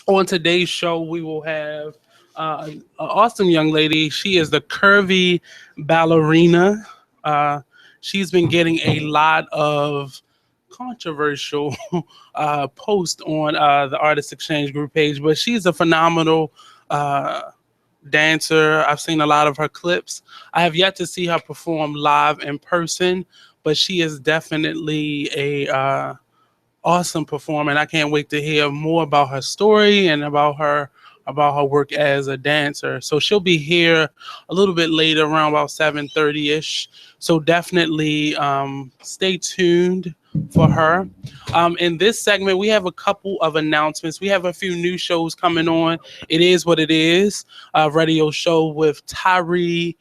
On today's show, we will have an awesome young lady. She is the Curvy Ballerina. Uh, she's been getting a lot of controversial posts on the Artist Exchange group page, but she's a phenomenal uh, dancer. I've seen a lot of her clips. I have yet to see her perform live in person, but she is definitely a awesome performer, and I can't wait to hear more about her story and about her work as a dancer. So she'll be here a little bit later, around about 7:30 ish. So definitely stay tuned for her. In this segment, we have a couple of announcements. We have a few new shows coming on. It is what it is. A radio show with Tyree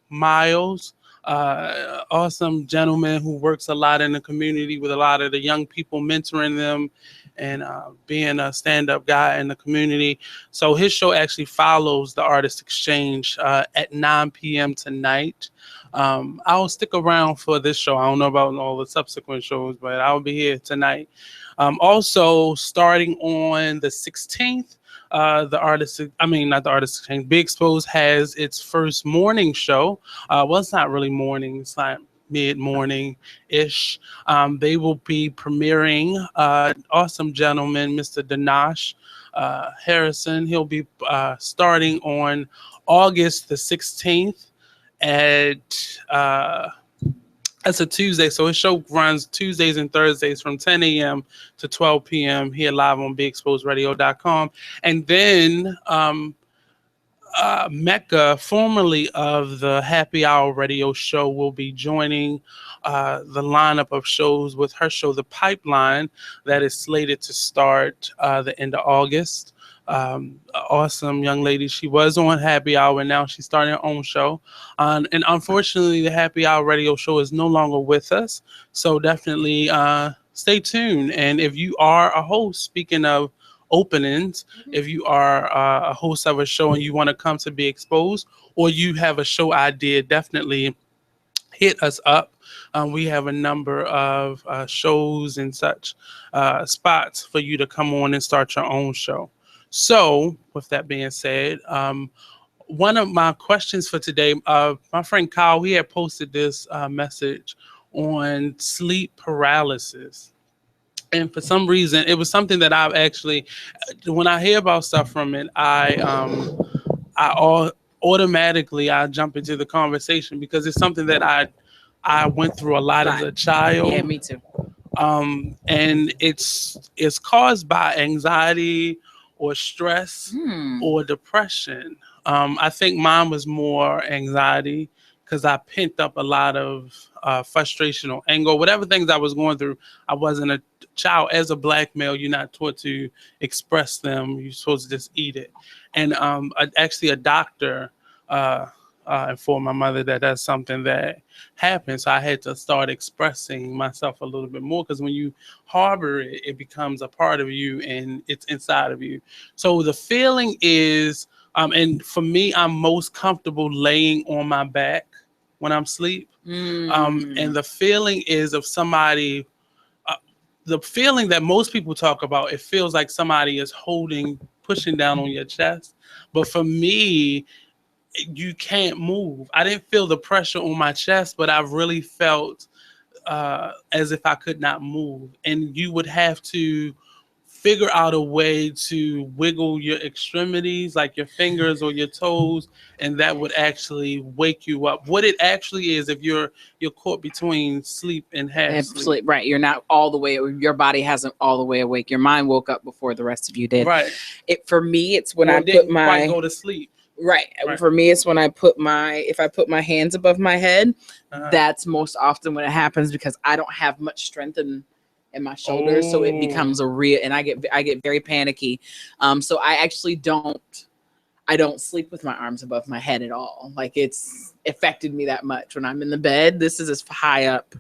Miles, awesome gentleman who works a lot in the community with a lot of the young people, mentoring them and being a stand-up guy in the community. So his show actually follows the Artist Exchange at 9 p.m. tonight. I'll stick around for this show. I don't know about all the subsequent shows, but I'll be here tonight. Also, starting on the 16th, not the Artist Exchange, Big Expose has its first morning show. Well, it's not really morning, it's like mid-morning ish. They will be premiering awesome gentleman, Mr. Danash Harrison. He'll be starting on August the 16th at that's a Tuesday, so his show runs Tuesdays and Thursdays from 10 a.m. to 12 p.m. here live on BigExposedRadio.com. And then Mecca, formerly of the Happy Hour radio show, will be joining the lineup of shows with her show, The Pipeline, that is slated to start the end of August. Awesome young lady. She was on Happy Hour, and now she's starting her own show. And unfortunately, the Happy Hour radio show is no longer with us. So definitely stay tuned. And if you are a host, speaking of openings, if you are a host of a show and you want to come to Be Exposed, or you have a show idea, definitely hit us up. We have a number of shows and such spots for you to come on and start your own show. So, with that being said, one of my questions for today, my friend Kyle, he had posted this message on sleep paralysis. And for some reason, it was something that I've actually, when I hear about stuff from it, automatically I jump into the conversation because it's something that I went through a lot as a child. Yeah, me too. And it's caused by anxiety or stress or depression. I think mine was more anxiety because I pent up a lot of frustration or anger, whatever things I was going through. I wasn't a child. As a black male, you're not taught to express them. You're supposed to just eat it. And actually a doctor informed my mother that that's something that happens. So I had to start expressing myself a little bit more because when you harbor it, it becomes a part of you and it's inside of you. So the feeling is, and for me, I'm most comfortable laying on my back when I'm asleep. And the feeling is of somebody, the feeling that most people talk about, it feels like somebody is pushing down on your chest. But for me, you can't move. I didn't feel the pressure on my chest, but I really felt as if I could not move. And you would have to figure out a way to wiggle your extremities, like your fingers or your toes, and that would actually wake you up. What it actually is, if you're caught between sleep and half sleep. Right, you're not all the way. Your body hasn't all the way awake. Your mind woke up before the rest of you did. Right. For me, it's when I put my go to sleep. Right. For me, it's when if I put my hands above my head, that's most often when it happens because I don't have much strength in my shoulders. So it becomes and I get very panicky. So I actually don't sleep with my arms above my head at all. Like it's affected me that much when I'm in the bed. This is as high up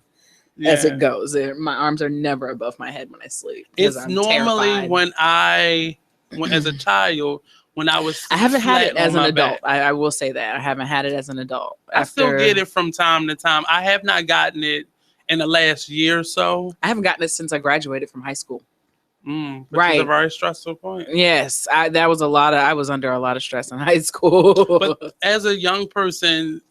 as it goes. My arms are never above my head when I sleep. It's normally terrified. when as a child, when I haven't had it as an adult. I will say that I haven't had it as an adult. I still get it from time to time. I have not gotten it in the last year or so. I haven't gotten it since I graduated from high school. Which is a very stressful point. Yes, I was under a lot of stress in high school. But as a young person,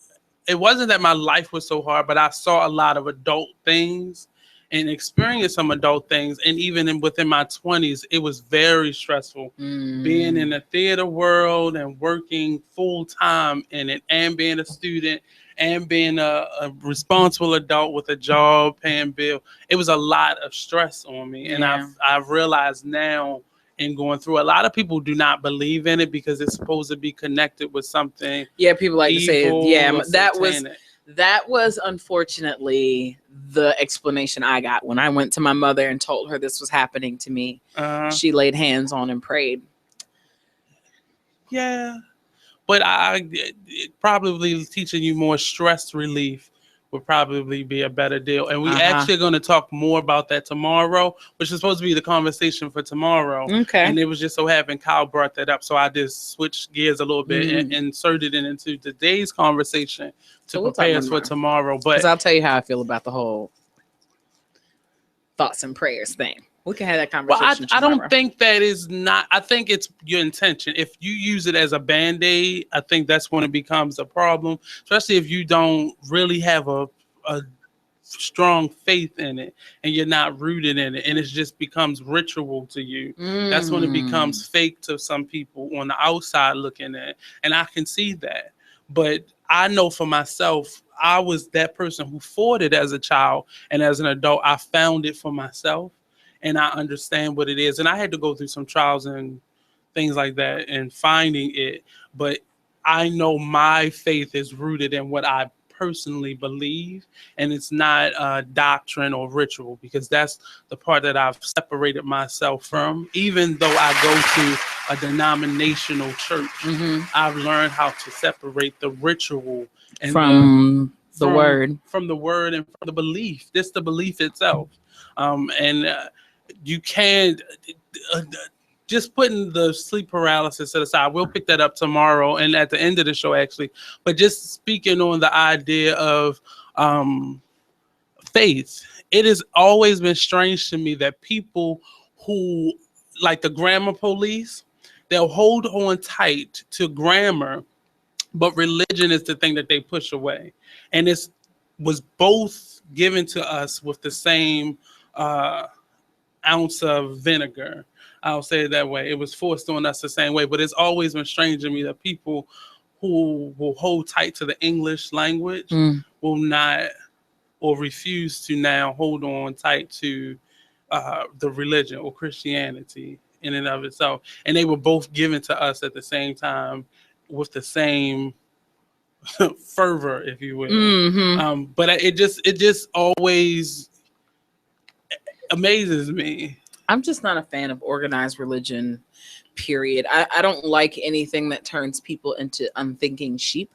it wasn't that my life was so hard, but I saw a lot of adult things and experienced some adult things. And even within my 20s, it was very stressful being in the theater world and working full time in it, and being a student and being a responsible adult with a job, paying bill. It was a lot of stress on me. And I've realized now, and going through, a lot of people do not believe in it because it's supposed to be connected with something. Yeah, people like to say, that was unfortunately the explanation I got when I went to my mother and told her this was happening to me. She laid hands on and prayed. Yeah, but probably teaching you more stress relief would probably be a better deal. And we actually are going to talk more about that tomorrow, which is supposed to be the conversation for tomorrow. Okay. And it was just so happened Kyle brought that up. So I just switched gears a little bit and inserted it into today's conversation to prepare us for tomorrow. But I'll tell you how I feel about the whole thoughts and prayers thing. We can have that conversation. Well, I don't think that is not. I think it's your intention. If you use it as a Band-Aid, I think that's when it becomes a problem, especially if you don't really have a strong faith in it and you're not rooted in it, and it just becomes ritual to you. That's when it becomes fake to some people on the outside looking at it. And I can see that. But I know for myself, I was that person who fought it as a child, and as an adult, I found it for myself. And I understand what it is. And I had to go through some trials and things like that and finding it. But I know my faith is rooted in what I personally believe. And it's not doctrine or ritual, because that's the part that I've separated myself from. Even though I go to a denominational church, I've learned how to separate the ritual and from the word. From the word and from the belief. Just the belief itself. You can't just putting the sleep paralysis to the side. We'll pick that up tomorrow and at the end of the show, actually. But just speaking on the idea of faith, it has always been strange to me that people who, like the grammar police, they'll hold on tight to grammar, but religion is the thing that they push away. And it was both given to us with the same ounce of vinegar. I'll say it that way. It was forced on us the same way, but it's always been strange to me that people who will hold tight to the English language will not, or refuse to now hold on tight to the religion or Christianity in and of itself. And they were both given to us at the same time with the same fervor, if you will. But it just always amazes me. I'm just not a fan of organized religion, period. I don't like anything that turns people into unthinking sheep.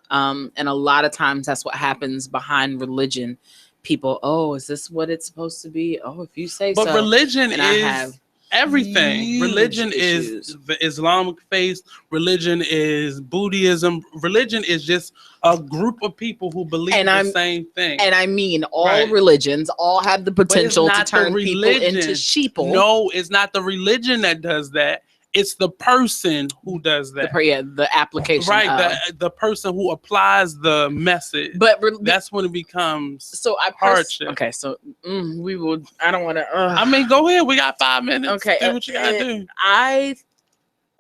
And a lot of times that's what happens behind religion. People, is this what it's supposed to be? Oh, if you say so. But religion is everything. Religion is the Islamic faith. Religion is Buddhism. Religion is just a group of people who believe the same thing. And I mean, all religions all have the potential to turn people into sheeple. No, it's not the religion that does that. It's the person who does that. The application. Right, the person who applies the message. But that's when it becomes hardship. Okay, so we will. I don't want to. I mean, go ahead. We got 5 minutes. Okay, do what you gotta do.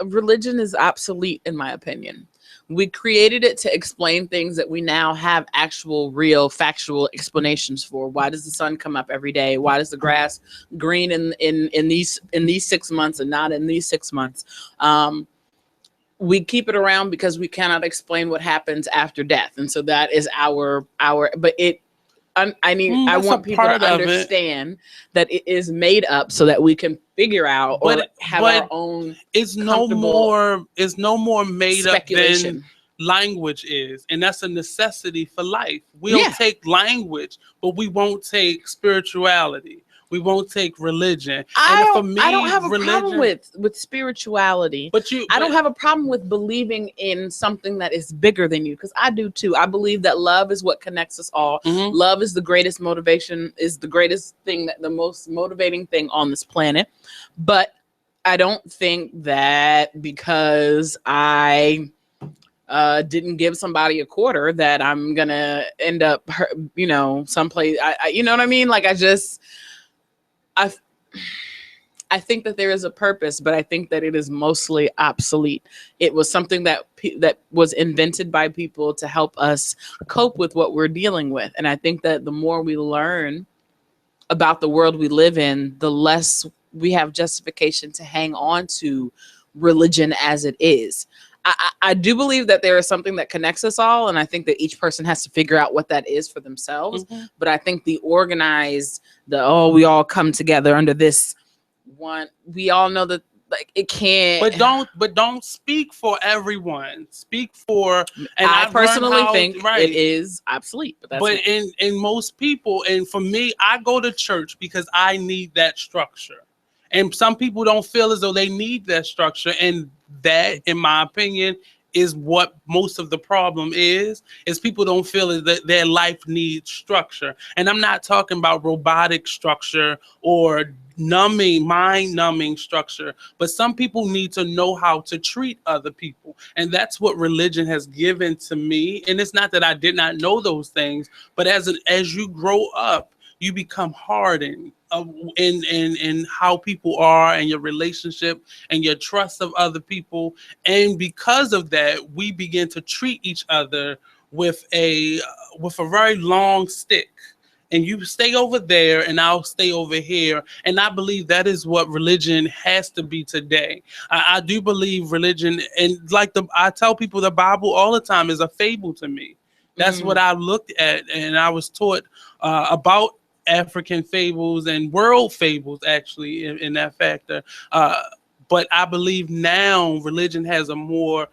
Religion is obsolete, in my opinion. We created it to explain things that we now have actual, real, factual explanations for. Why does the sun come up every day? Why does the grass green in these 6 months and not in these 6 months? We keep it around because we cannot explain what happens after death, and so that is our. But I want people to understand that it is made up so that we can figure out or have our own. It's no more made up than language is, and that's a necessity for life. We'll take language, but we won't take spirituality. We won't take religion. I And for don't, me, I don't have a problem religion, with spirituality. but I don't have a problem with believing in something that is bigger than you, because I do too. I believe that love is what connects us all. Mhm. Love is the greatest motivation, is the greatest thing, that the most motivating thing on this planet. But I don't think that because I didn't give somebody a quarter that I'm gonna end up, someplace. You know what I mean? Like I I think that there is a purpose, but I think that it is mostly obsolete. It was something that was invented by people to help us cope with what we're dealing with. And I think that the more we learn about the world we live in, the less we have justification to hang on to religion as it is. I do believe that there is something that connects us all, and I think that each person has to figure out what that is for themselves. Mhm. But I think the organized, we all come together under this one. We all know that, like, it can't. But don't speak for everyone. Speak for, and I I've learned personally how, think right. it is obsolete, but that's But me. in most people, and for me, I go to church because I need that structure. And some people don't feel as though they need that structure. And that, in my opinion, is what most of the problem is people don't feel that their life needs structure. And I'm not talking about robotic structure or mind numbing structure, but some people need to know how to treat other people. And that's what religion has given to me. And it's not that I did not know those things, but as you grow up, you become hardened in how people are, and your relationship and your trust of other people. And because of that, we begin to treat each other with a very long stick. And you stay over there and I'll stay over here. And I believe that is what religion has to be today. I do believe religion, and like I tell people, the Bible all the time is a fable to me. That's what I looked at, and I was taught about African fables and world fables, actually, in that factor. But I believe now religion has a more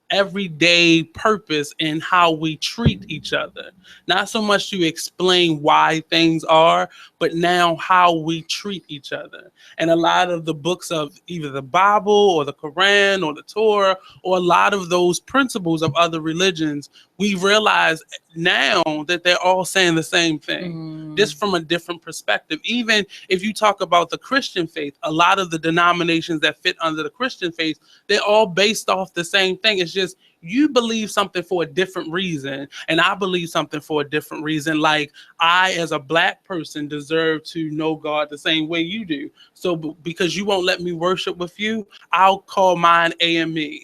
everyday purpose in how we treat each other. Not so much to explain why things are, but now how we treat each other. And a lot of the books of either the Bible or the Quran or the Torah, or a lot of those principles of other religions, we realize now that they're all saying the same thing, just from a different perspective. Even if you talk about the Christian faith, a lot of the denominations that fit under the Christian faith, they're all based off the same thing. It's just you believe something for a different reason, and I believe something for a different reason. Like, I, as a black person, deserve to know God the same way you do. So because you won't let me worship with you, I'll call mine AME.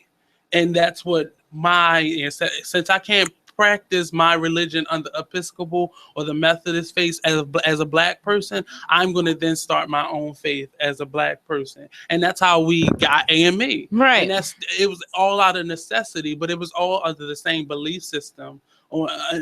And that's what since I can't practice my religion under Episcopal or the Methodist faith as a black person, I'm going to then start my own faith as a black person. And that's how we got AME. Right. And it was all out of necessity, but it was all under the same belief system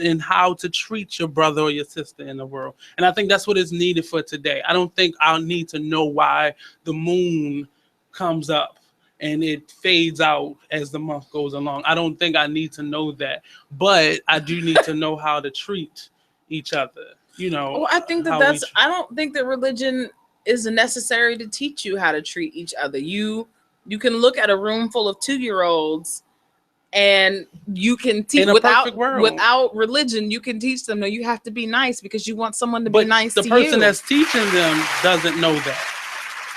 in how to treat your brother or your sister in the world. And I think that's what is needed for today. I don't think I'll need to know why the moon comes up and it fades out as the month goes along. I don't think I need to know that, but I do need to know how to treat each other. Well, I think that I don't think that religion is necessary to teach you how to treat each other. You can look at a room full of 2-year-olds, and you can teach without religion. You can teach them that you have to be nice because you want someone to be nice to you. The person that's teaching them doesn't know that.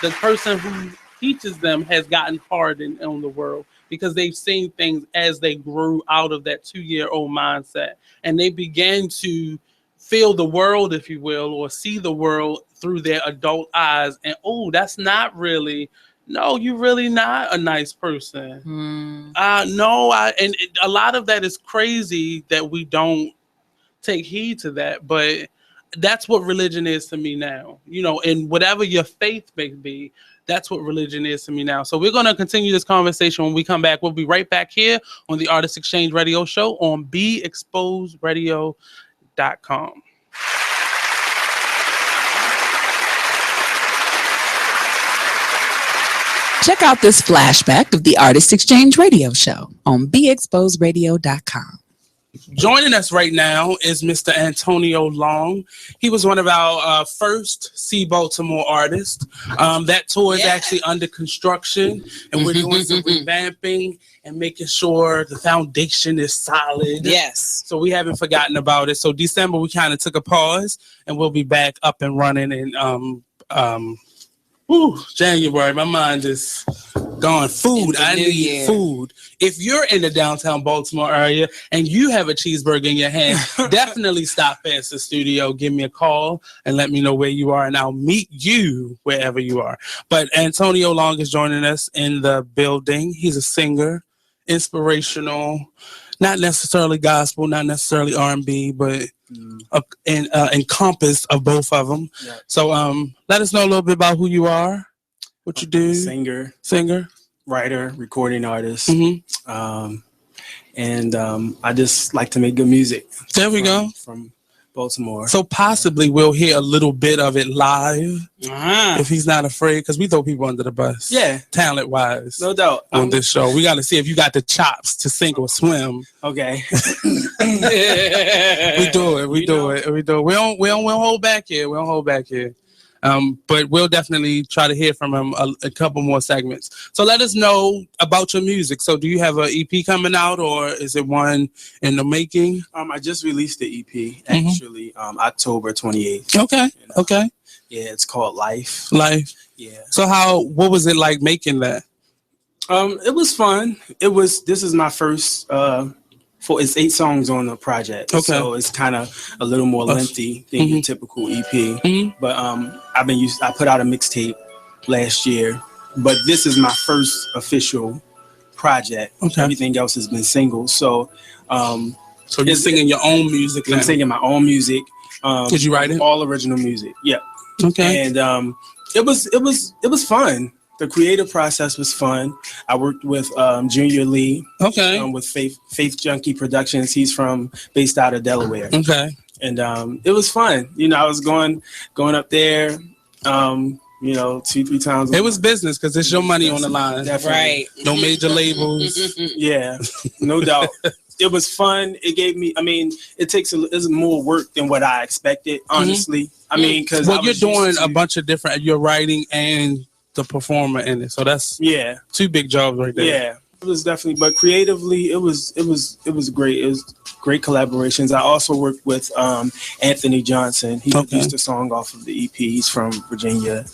The person who teaches them has gotten hardened on the world because they've seen things as they grew out of that 2-year-old mindset, and they began to feel the world, if you will, or see the world through their adult eyes. And that's not really. No, you're really not a nice person. No, and a lot of that is crazy that we don't take heed to that, but that's what religion is to me now. And whatever your faith may be, that's what religion is to me now. So we're going to continue this conversation when we come back. We'll be right back here on the Artist Exchange Radio Show on BeExposedRadio.com. Check out this flashback of the Artist Exchange Radio Show on BeExposedRadio.com. Joining us right now is Mr. Antonio Long. He was one of our first See Baltimore artists. That tour is actually under construction, and we're doing some revamping and making sure the foundation is solid. Yes. So we haven't forgotten about it. So December, we kind of took a pause, and we'll be back up and running in January. My mind is gone. Food. I need food. If you're in the downtown Baltimore area and you have a cheeseburger in your hand, definitely stop past the studio. Give me a call and let me know where you are, and I'll meet you wherever you are. But Antonio Long is joining us in the building. He's a singer, inspirational, not necessarily gospel, not necessarily R&B, but encompassed of both of them. Yeah. So let us know a little bit about who you are, what you do. Singer. Writer, recording artist. And I just like to make good music. There we go. From Baltimore. So possibly we'll hear a little bit of it live if he's not afraid, because we throw people under the bus. Yeah. Talent-wise. No doubt. On this show. We got to see if you got the chops to sink or swim. Okay. We do it. We do it. We don't hold back here. We don't hold back here. But we'll definitely try to hear from him a couple more segments. So let us know about your music. So do you have an EP coming out, or is it one in the making? I just released the EP actually October 28th. Okay. Okay. Yeah, it's called Life. Yeah. So what was it like making that? It was fun. This is my first it's 8 songs on the project. Okay. So it's kind of a little more lengthy than your typical EP. But I put out a mixtape last year, but this is my first official project. Okay. Everything else has been singles. So you're singing your own music. I'm singing my own music. Did you write it? All original music. Yeah. Okay. And it was fun. The creative process was fun. I worked with Junior Lee. Okay. With Faith Junkie Productions. He's based out of Delaware. Okay. And it was fun. I was going up there. 2-3 times. It was business because it's your money on the line. Definitely. Right. No major labels. Yeah, no doubt. It was fun. It gave me. It's more work than what I expected. Honestly, because you're doing a bunch of different. You're writing and the performer in it, so that's 2 big jobs right there. Yeah, it was definitely, but creatively, it was great. It was great collaborations. I also worked with Anthony Johnson. He produced a song off of the EP. He's from Virginia,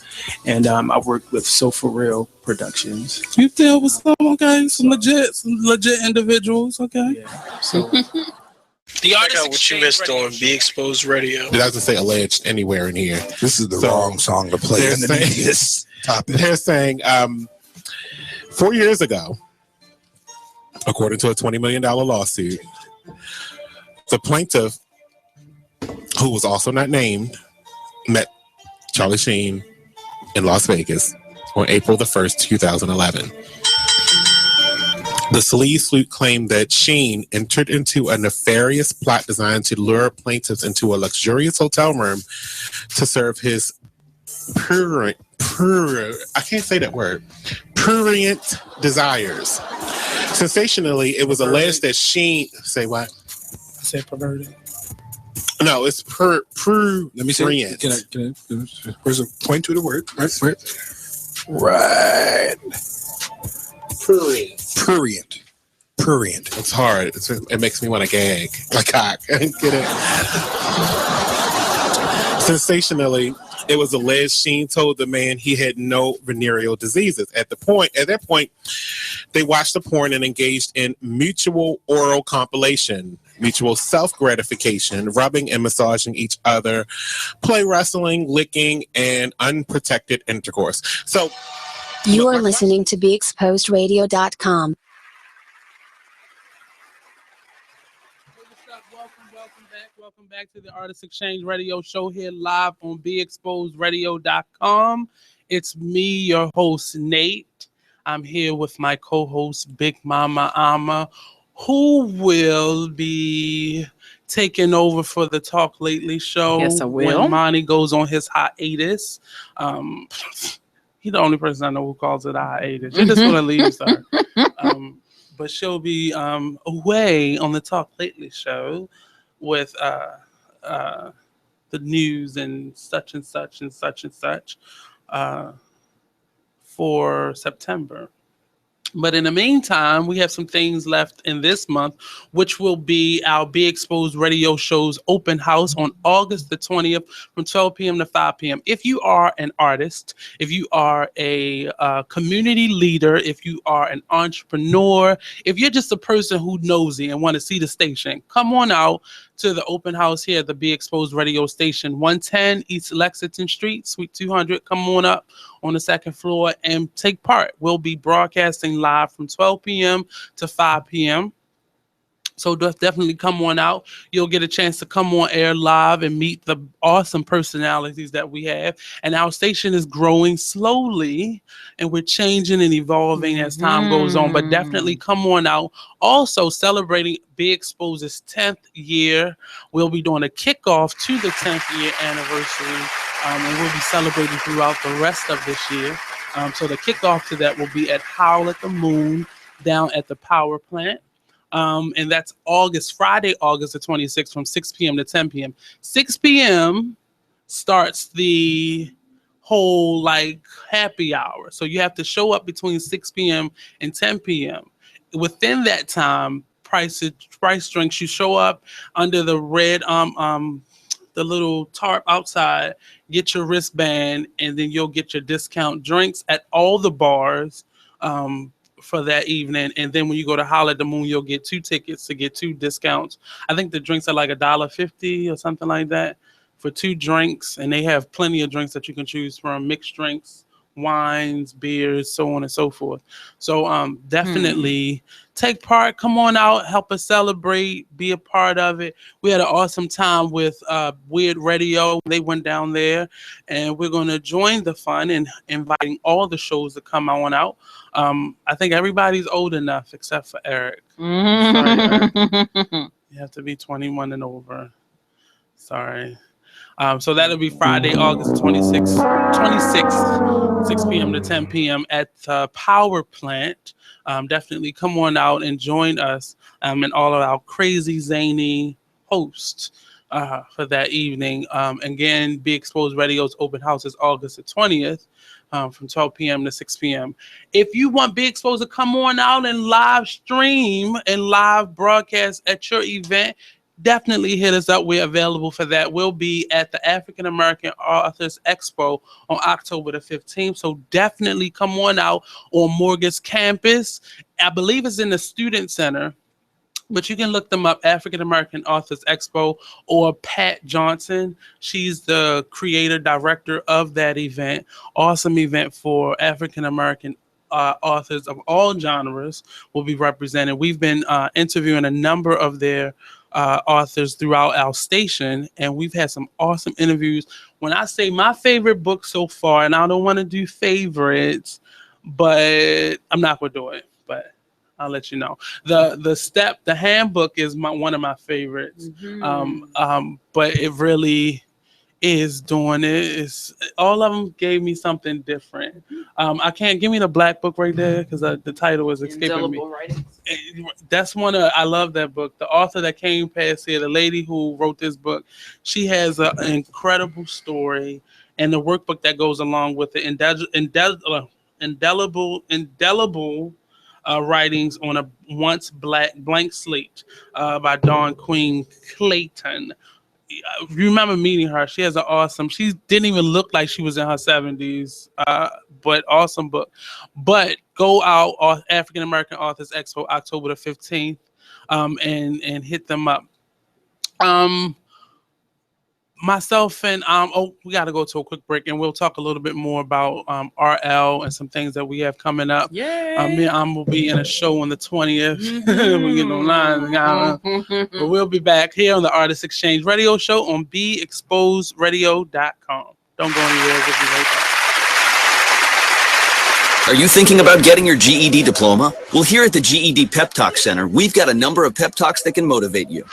and I worked with So For Real Productions. You deal with some legit individuals. Okay. Yeah. So. The artist what you missed on Be Exposed Radio. It doesn't say alleged anywhere in here. This is the wrong song to play in this topic. They're saying 4 years ago, according to a $20 million lawsuit, the plaintiff, who was also not named, met Charlie Sheen in Las Vegas on April the 1st, 2011. The sleaze suit claimed that Sheen entered into a nefarious plot designed to lure plaintiffs into a luxurious hotel room to serve his prurient desires. Sensationally, it was alleged that Sheen... Say what? I said perverted. No, it's prurient. Let me see. Can I where's a point to the word? Right. Prurient. It's hard. It makes me want to gag. Like cock. Get it? Sensationally, it was alleged Sheen told the man he had no venereal diseases. At that point, they watched the porn and engaged in mutual oral compilation, mutual self-gratification, rubbing and massaging each other, play wrestling, licking, and unprotected intercourse. So you are listening to BeExposedRadio.com. Welcome back to the Artist Exchange Radio Show here live on BeExposedRadio.com. It's me, your host, Nate. I'm here with my co-host, Big Mama Ama, who will be taking over for the Talk Lately show. Yes, I will. When Monny goes on his hiatus. He's the only person I know who calls it a hiatus. You're just going to leave, sir. but she'll be away on the Talk Lately show with the news and such and such and such and such for September. But in the meantime, we have some things left in this month, which will be our Be Exposed radio show's open house on August the 20th from 12 p.m. to 5 p.m. If you are an artist, if you are a community leader, if you are an entrepreneur, if you're just a person who nosy and want to see the station, come on out to the open house here at the Be Exposed radio station, 110 East Lexington Street, Suite 200. Come on up on the second floor and take part. We'll be broadcasting live from 12 p.m. to 5 p.m. So definitely come on out. You'll get a chance to come on air live and meet the awesome personalities that we have. And our station is growing slowly, and we're changing and evolving as time goes on. But definitely come on out. Also celebrating Be Exposed's 10th year. We'll be doing a kickoff to the 10th year anniversary. And we'll be celebrating throughout the rest of this year. So the kickoff to that will be at Howl at the Moon down at the power plant. And that's Friday, August the 26th from 6 p.m. to 10 p.m. 6 p.m. starts the whole like happy hour. So you have to show up between 6 p.m. and 10 p.m. Within that time, price drinks. You show up under the red the little tarp outside, get your wristband, and then you'll get your discount drinks at all the bars for that evening. And then when you go to Howl at the Moon, you'll get 2 tickets to get 2 discounts. I think the drinks are like $1.50 or something like that for 2 drinks. And they have plenty of drinks that you can choose from, mixed drinks, wines, beers, so on and so forth. So definitely take part, come on out, help us celebrate, be a part of it. We had an awesome time with Weird Radio. They went down there, and we're going to join the fun and inviting all the shows to come on out. I think everybody's old enough except for Eric. Sorry, Eric. You have to be 21 and over. Sorry. So that'll be Friday, August 26th, 6 p.m. to 10 p.m. at the power plant. Definitely come on out and join us and all of our crazy, zany hosts for that evening. Again, Be Exposed Radio's open house is August the 20th from 12 p.m. to 6 p.m. If you want Be Exposed to come on out and live stream and live broadcast at your event, definitely hit us up. We're available for that. We'll be at the African American Authors Expo on October the 15th. So definitely come on out on Morgan's campus. I believe it's in the Student Center, but you can look them up, African American Authors Expo, or Pat Johnson. She's the creator, director of that event. Awesome event for African American authors of all genres will be represented. We've been interviewing a number of their authors throughout our station, and we've had some awesome interviews. When I say my favorite book so far, and I don't want to do favorites, but I'm not going to do it, but I'll let you know. The handbook is one of my favorites. But it really is doing it. It's all of them gave me something different. I can't give me the black book right there because the title is escaping me. That's I love that book. The author that came past here, the lady who wrote this book, she has an incredible story, and the workbook that goes along with it, indelible writings on a once blank slate by Dawn Queen Clayton. You remember meeting her. She has she didn't even look like she was in her 70s, but awesome book. But go out, African American Authors Expo, October the 15th, and hit them up. Myself and we got to go to a quick break, and we'll talk a little bit more about RL and some things that we have coming up. Me and will be in a show on the 20th. We're getting online, but we'll be back here on the Artist Exchange Radio Show on BeExposedRadio.com. Don't go anywhere. We'll be right back. Are you thinking about getting your GED diploma? Well, here at the GED Pep Talk Center, we've got a number of pep talks that can motivate you.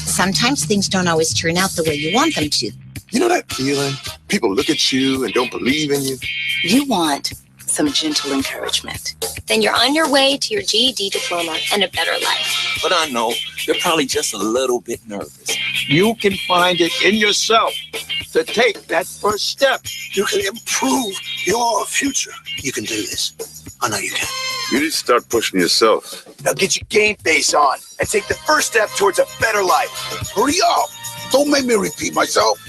Sometimes things don't always turn out the way you want them to. You know that feeling? People look at you and don't believe in you. You want some gentle encouragement. Then you're on your way to your GED diploma and a better life. But I know you're probably just a little bit nervous. You can find it in yourself to take that first step. You can improve your future. You can do this. I know you can. You need to start pushing yourself. Now get your game face on and take the first step towards a better life. Hurry up. Don't make me repeat myself.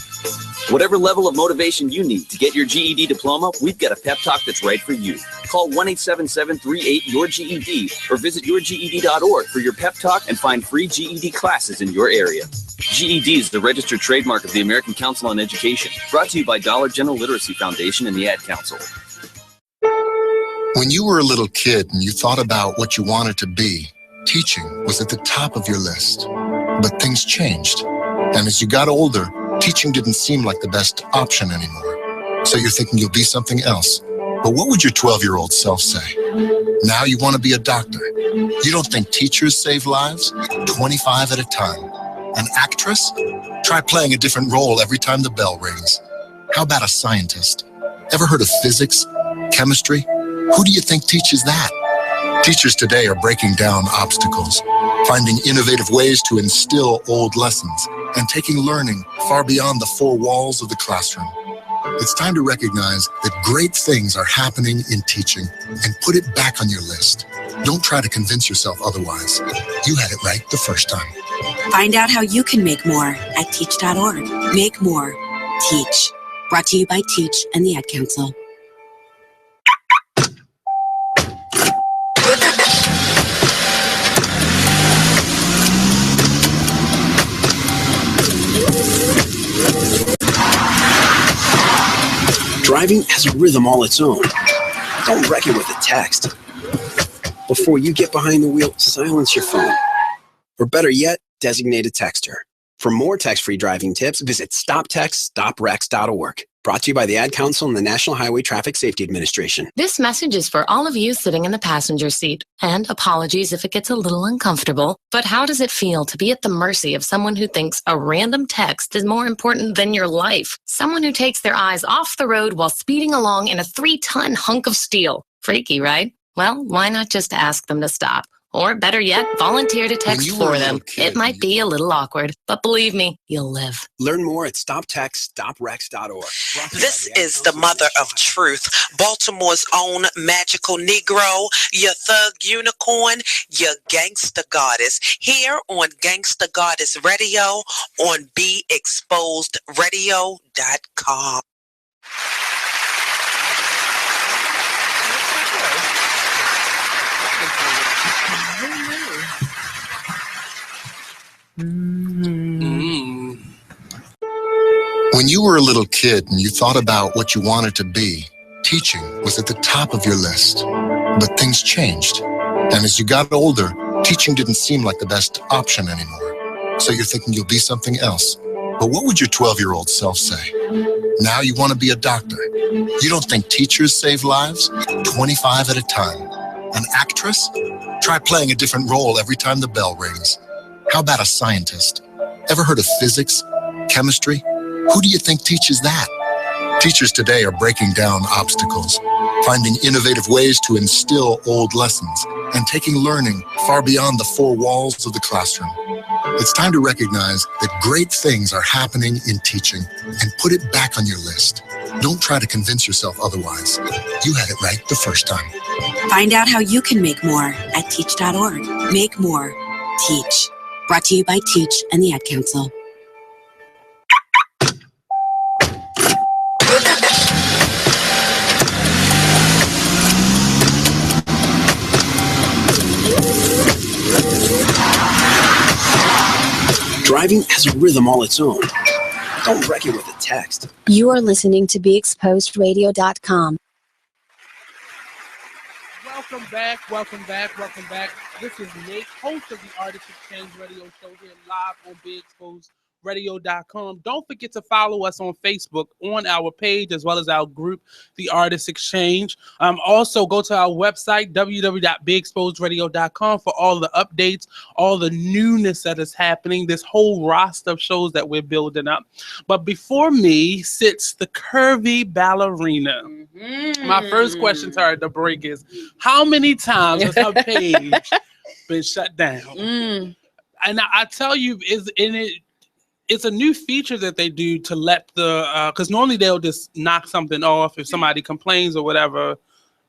Whatever level of motivation you need to get your GED diploma, we've got a pep talk that's right for you. Call 1-877-38-YOUR-GED or visit yourged.org for your pep talk and find free GED classes in your area. GED is the registered trademark of the American Council on Education, brought to you by Dollar General Literacy Foundation and the Ad Council. When you were a little kid and you thought about what you wanted to be, teaching was at the top of your list. But things changed. And as you got older, teaching didn't seem like the best option anymore. So you're thinking you'll be something else. But what would your 12-year-old self say? Now you want to be a doctor. You don't think teachers save lives? 25 at a time. An actress? Try playing a different role every time the bell rings. How about a scientist? Ever heard of physics? Chemistry? Who do you think teaches that? Teachers today are breaking down obstacles, finding innovative ways to instill old lessons, and taking learning far beyond the four walls of the classroom. It's time to recognize that great things are happening in teaching and put it back on your list. Don't try to convince yourself otherwise. You had it right the first time. Find out how you can make more at teach.org. Make more. Teach. Brought to you by Teach and the Ad Council. Driving has a rhythm all its own. Don't wreck it with a text. Before you get behind the wheel, silence your phone. Or better yet, designate a texter. For more text-free driving tips, visit stoptextstoprex.org. Brought to you by the Ad Council and the National Highway Traffic Safety Administration. This message is for all of you sitting in the passenger seat. And apologies if it gets a little uncomfortable. But how does it feel to be at the mercy of someone who thinks a random text is more important than your life? Someone who takes their eyes off the road while speeding along in a 3-ton hunk of steel. Freaky, right? Well, why not just ask them to stop? Or better yet, volunteer to text for them. It might be a little awkward, but believe me, you'll live. Learn more at stoptextstoprex.org. This is the mother of truth, Baltimore's own magical Negro, your thug unicorn, your gangster goddess, here on Gangsta Goddess Radio on BeExposedRadio.com. When you were a little kid and you thought about what you wanted to be, teaching was at the top of your list. But things changed. And as you got older, teaching didn't seem like the best option anymore. So you're thinking you'll be something else. But what would your 12-year-old self say? Now you want to be a doctor. You don't think teachers save lives? 25 at a time. An actress? Try playing a different role every time the bell rings. How about a scientist? Ever heard of physics? Chemistry? Who do you think teaches that? Teachers today are breaking down obstacles, finding innovative ways to instill old lessons, and taking learning far beyond the four walls of the classroom. It's time to recognize that great things are happening in teaching and put it back on your list. Don't try to convince yourself otherwise. You had it right the first time. Find out how you can make more at teach.org. Make more. Teach. Brought to you by Teach and the Ad Council. Driving has a rhythm all its own. Don't wreck it with a text. You are listening to BeExposedRadio.com. Welcome back. This is Nate, host of the Artist Exchange Radio Show here live on Be Exposed BeExposedRadio.com. Don't forget to follow us on Facebook on our page as well as our group, The Artist Exchange. Also, go to our website, www.BeExposedRadio.com, for all the updates, all the newness that is happening, this whole roster of shows that we're building up. But before me sits the Curvy Ballerina. My first question to her at the break is, how many times has her page been shut down? And I tell you, it's a new feature that they do to let because normally they'll just knock something off if somebody complains or whatever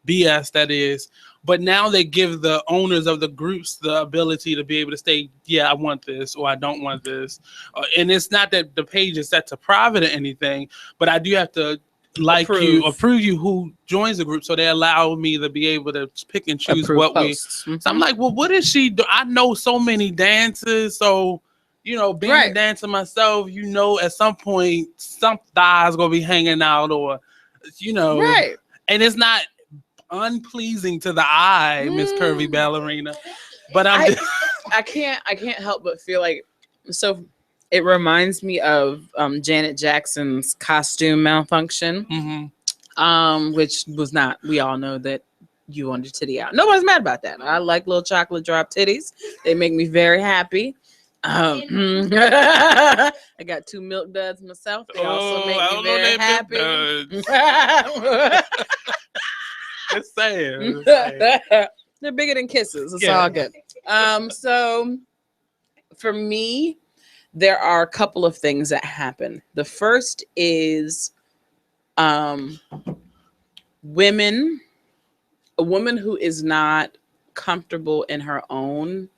BS that is. But now they give the owners of the groups the ability to be able to say, yeah, I want this or I don't want this. And it's not that the page is set to private or anything, but I do have to approve you who joins the group, so they allow me to be able to pick and choose posts. So I'm like, well, what is she do? I know so many dances, so being a dancer myself, at some point some thighs gonna be hanging out, or and it's not unpleasing to the eye, Miss Curvy Ballerina. But I can't help but feel like so. It reminds me of Janet Jackson's costume malfunction, which was not. We all know that you want your titty out. Nobody's mad about that. I like little chocolate drop titties. They make me very happy. I got 2 milk duds myself. They also make me very happy. It's sad. They're bigger than kisses. It's all good. So for me, there are a couple of things that happen. The first is a woman who is not comfortable in her own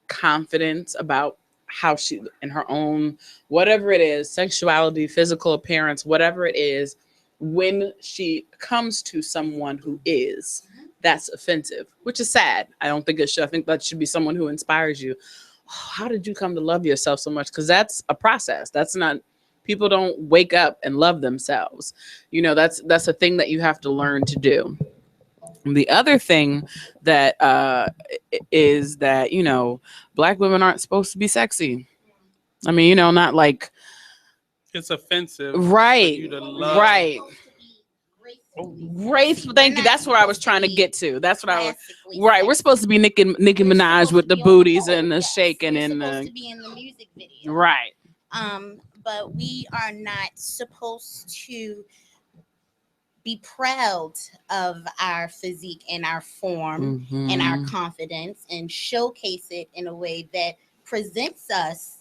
confidence about how she, in her own, whatever it is, sexuality, physical appearance, whatever it is, when she comes to someone who is, that's offensive, which is sad. I don't think it should. I think that should be someone who inspires you. How did you come to love yourself so much? Because that's a process. That's not, people don't wake up and love themselves. That's a thing that you have to learn to do. And the other thing that is that, Black women aren't supposed to be sexy. I mean, not like it's offensive. Right. For you to love. Right. Graceful. Thank you. That's where I was trying to get to. That's what I was. Right. We're supposed to be Nicki Minaj with the booties and the shaking and supposed to be in the music video. Right. But we are not supposed to be proud of our physique and our form and our confidence and showcase it in a way that presents us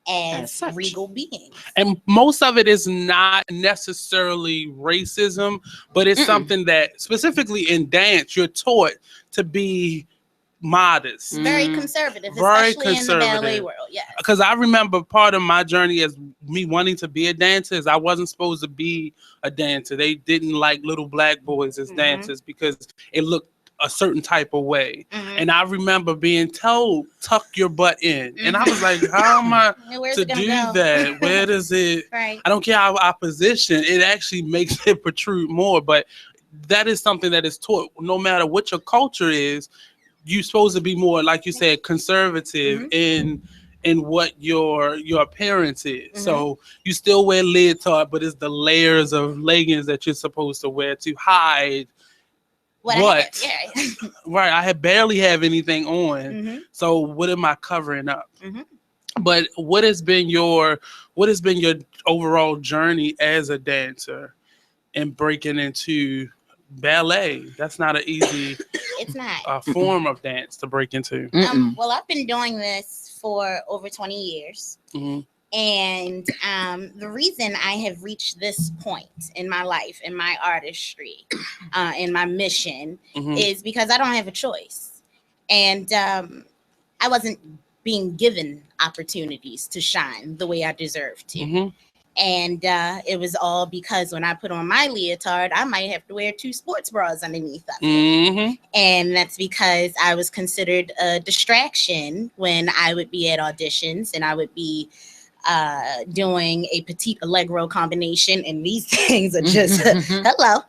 as regal beings. And most of it is not necessarily racism, but it's something that specifically in dance, you're taught to be modest. Very conservative, especially in the ballet world. Yeah. Because I remember part of my journey as me wanting to be a dancer is I wasn't supposed to be a dancer. They didn't like little black boys as dancers because it looked a certain type of way. And I remember being told, tuck your butt in. And I was like, how am I to do that? Where does it? Right. I don't care how I position. It actually makes it protrude more. But that is something that is taught. No matter what your culture is, you're supposed to be more, like you said, conservative in what your appearance is. So you still wear leotard, but it's the layers of leggings that you're supposed to wear to hide what. Right. I barely have anything on. So what am I covering up? But what has been your overall journey as a dancer and breaking into ballet? That's not an easy it's not form of dance to break into. Well, I've been doing this for over 20 years. And the reason I have reached this point in my life, in my artistry, in my mission, is because I don't have a choice. And I wasn't being given opportunities to shine the way I deserved to. And it was all because when I put on my leotard, I might have to wear 2 sports bras underneath of it. And that's because I was considered a distraction when I would be at auditions and I would be doing a petite allegro combination. And these things are just, hello,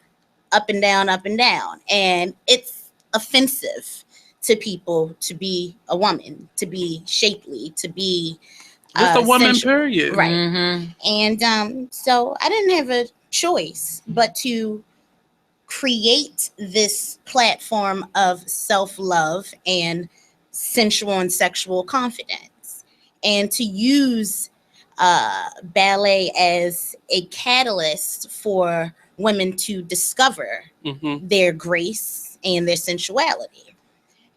up and down, up and down. And it's offensive to people to be a woman, to be shapely, to be Just a woman, period. Right. Mm-hmm. And so I didn't have a choice but to create this platform of self-love and sensual and sexual confidence, and to use ballet as a catalyst for women to discover their grace and their sensuality.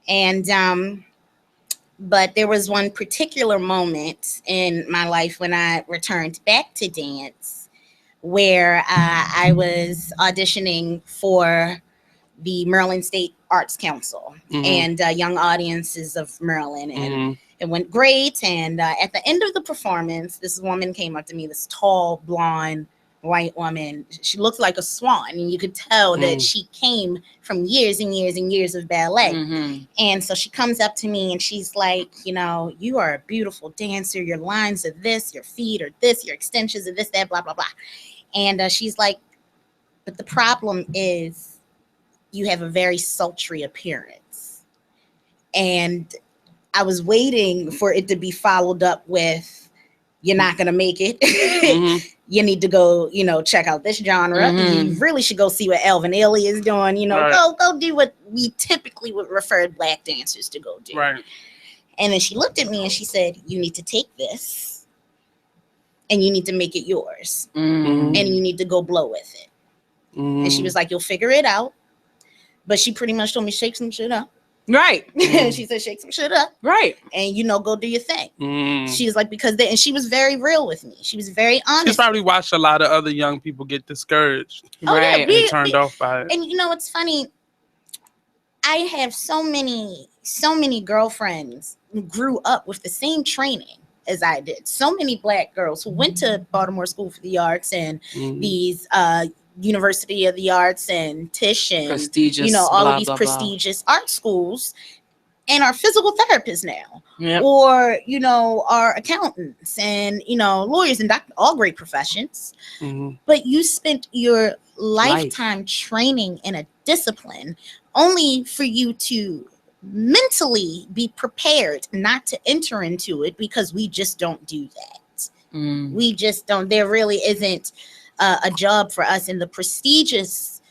And but there was one particular moment in my life when I returned back to dance where I was auditioning for the Maryland State Arts Council and young audiences of Maryland. And it went great. And at the end of the performance, this woman came up to me, this tall, blonde, white woman. She looked like a swan, and you could tell that she came from years and years and years of ballet. And so she comes up to me and she's like, you know, you are a beautiful dancer. Your lines are this, your feet are this, your extensions are this, that, blah, blah, blah. And she's like, but the problem is you have a very sultry appearance. And I was waiting for it to be followed up with, you're not going to make it. You need to go, you know, check out this genre. You really should go see what Alvin Ailey is doing. You know, go do what we typically would refer Black dancers to go do. Right. And then she looked at me and she said, you need to take this and you need to make it yours. And you need to go blow with it. And she was like, you'll figure it out. But she pretty much told me, shake some shit up. Right. She said, shake some shit up. Right. And, you know, go do your thing. She was like, and she was very real with me. She was very honest. She probably watched a lot of other young people get discouraged. Yeah, and turned off by it. And, you know, it's funny. I have so many girlfriends who grew up with the same training as I did. So many Black girls who went to Baltimore School for the Arts and these University of the Arts and Tisch and prestigious, you know, all blah, of these blah, prestigious art schools, and are physical therapists now, Yep. or you know, are accountants and you know, lawyers and doctors, all great professions. But you spent your lifetime training in a discipline only for you to mentally be prepared not to enter into it, because we just don't do that. We just don't. There really isn't a job for us in the prestigious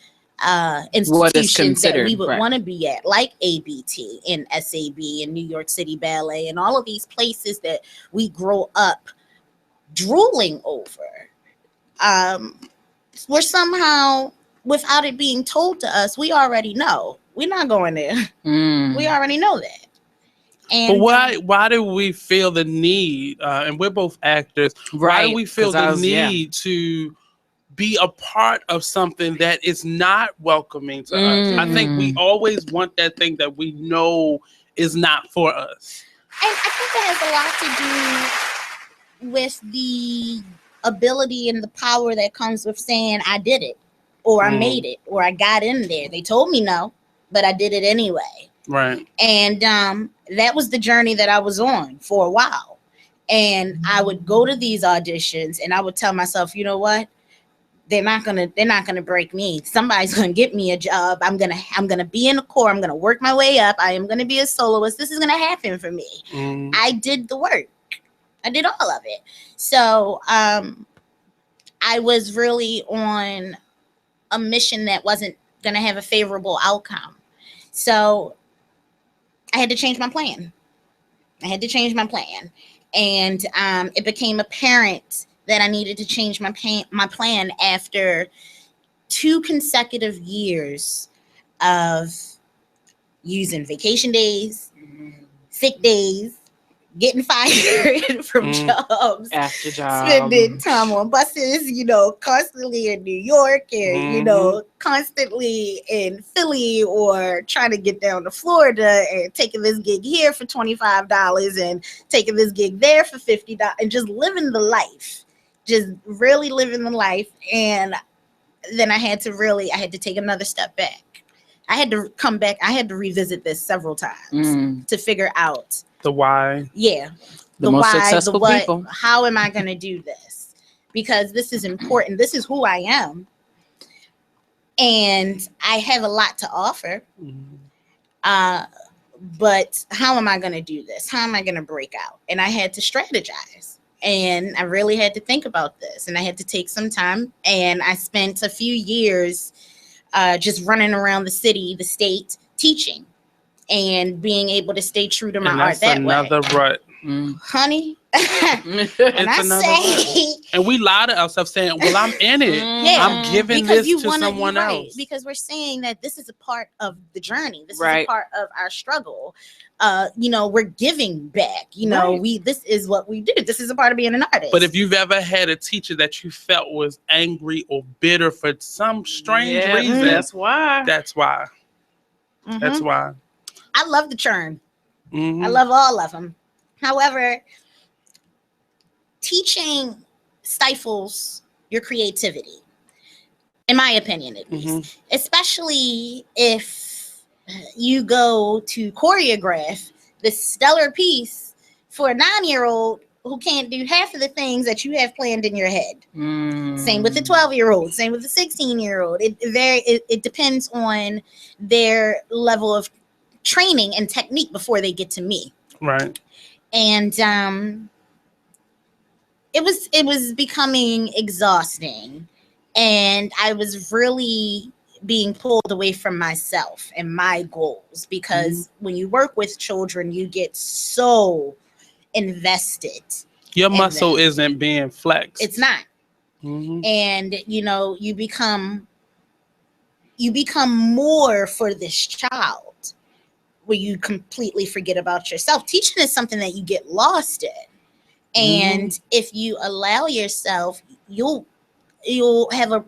institutions that we would want to be at, like ABT and SAB and New York City Ballet and all of these places that we grow up drooling over. We're somehow, without it being told to us, we already know we're not going there. We already know that. And but why do we feel the need, and we're both actors, why do we feel the need to be a part of something that is not welcoming to us? I think we always want that thing that we know is not for us. I think that has a lot to do with the ability and the power that comes with saying I did it, or I made it, or I got in there. They told me no, but I did it anyway. Right. And that was the journey that I was on for a while. And I would go to these auditions and I would tell myself, you know what? They're not gonna break me. Somebody's gonna get me a job. I'm gonna be in the corps. I'm gonna work my way up. I am gonna be a soloist. This is gonna happen for me. I did the work. I did all of it. So I was really on a mission that wasn't gonna have a favorable outcome. So I had to change my plan. And it became apparent that I needed to change my plan after 2 consecutive years of using vacation days, sick days, getting fired from jobs, after jobs, spending time on buses, you know, constantly in New York and, you know, constantly in Philly, or trying to get down to Florida and taking this gig here for $25 and taking this gig there for $50 and just living the life, just really living the life. And then I had to take another step back. I had to come back. I had to revisit this several times to figure out the why. Yeah. The most successful what, people. How am I going to do this? Because this is important. This is who I am. And I have a lot to offer. but how am I going to do this? How am I going to break out? And I had to strategize. And I really had to think about this. And I had to take some time. And I spent a few years just running around the city, the state, teaching and being able to stay true to my art that way. Another rut. Honey, it's another rut. And we lie to ourselves saying, well, I'm in it. I'm giving this to someone else. Because we're saying that this is a part of the journey. This is Right. a part of our struggle. We're giving back. This is what we do. This is a part of being an artist. But if you've ever had a teacher that you felt was angry or bitter for some strange reason, that's why. That's why. Mhm. That's why. I love the churn. Mhm. I love all of them. However, teaching stifles your creativity, in my opinion, at least. Especially if you go to choreograph this stellar piece for a 9-year-old who can't do half of the things that you have planned in your head. Same with the 12-year-old, same with the 16-year-old. It depends on their level of training and technique before they get to me. Right. And it was becoming exhausting, and I was really being pulled away from myself and my goals, because when you work with children, you get so invested. Your muscle isn't being flexed. It's not. And you become more for this child, where you completely forget about yourself. Teaching is something that you get lost in. And if you allow yourself, you'll have a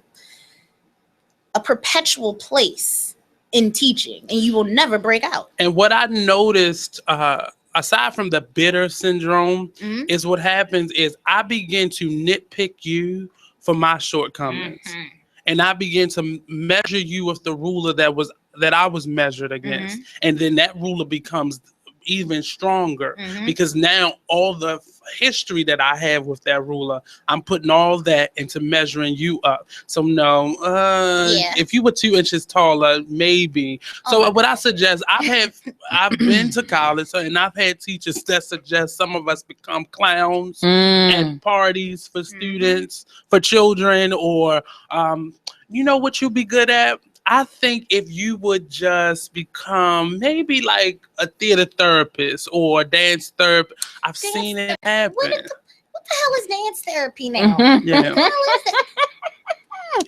perpetual place in teaching, and you will never break out. And what I noticed, aside from the bitter syndrome, is what happens is I begin to nitpick you for my shortcomings. And I begin to measure you with the ruler that I was measured against. And then that ruler becomes even stronger, because now all the history that I have with that ruler, I'm putting all that into measuring you up. So no, if you were 2 inches taller, maybe. So what I suggest, I've been to college, and I've had teachers that suggest some of us become clowns at parties for students, for children, or you know what you'll be good at? I think if you would just become maybe like a theater therapist or a dance therapist, I've seen it happen. What the hell is dance therapy now? Yeah.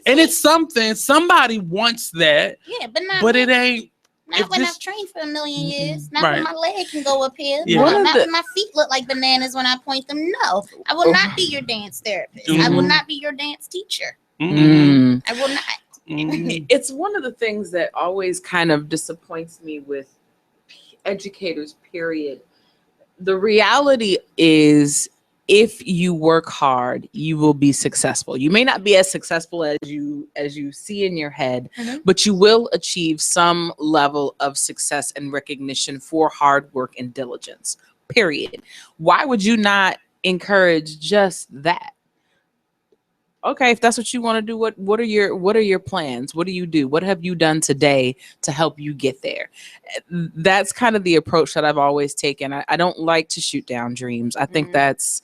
And it's something, somebody wants that. Yeah, but it ain't. Not when I've trained for a million years. Not Right. when my leg can go up here. Yeah. Not when my feet look like bananas when I point them. No, I will not be your dance therapist. I will not be your dance teacher. I will not. It's one of the things that always kind of disappoints me with educators, period. The reality is, if you work hard, you will be successful. You may not be as successful as you see in your head, but you will achieve some level of success and recognition for hard work and diligence, period. Why would you not encourage just that? Okay, if that's what you want to do, what are your plans? What do you do? What have you done today to help you get there? That's kind of the approach that I've always taken. I don't like to shoot down dreams. I think that's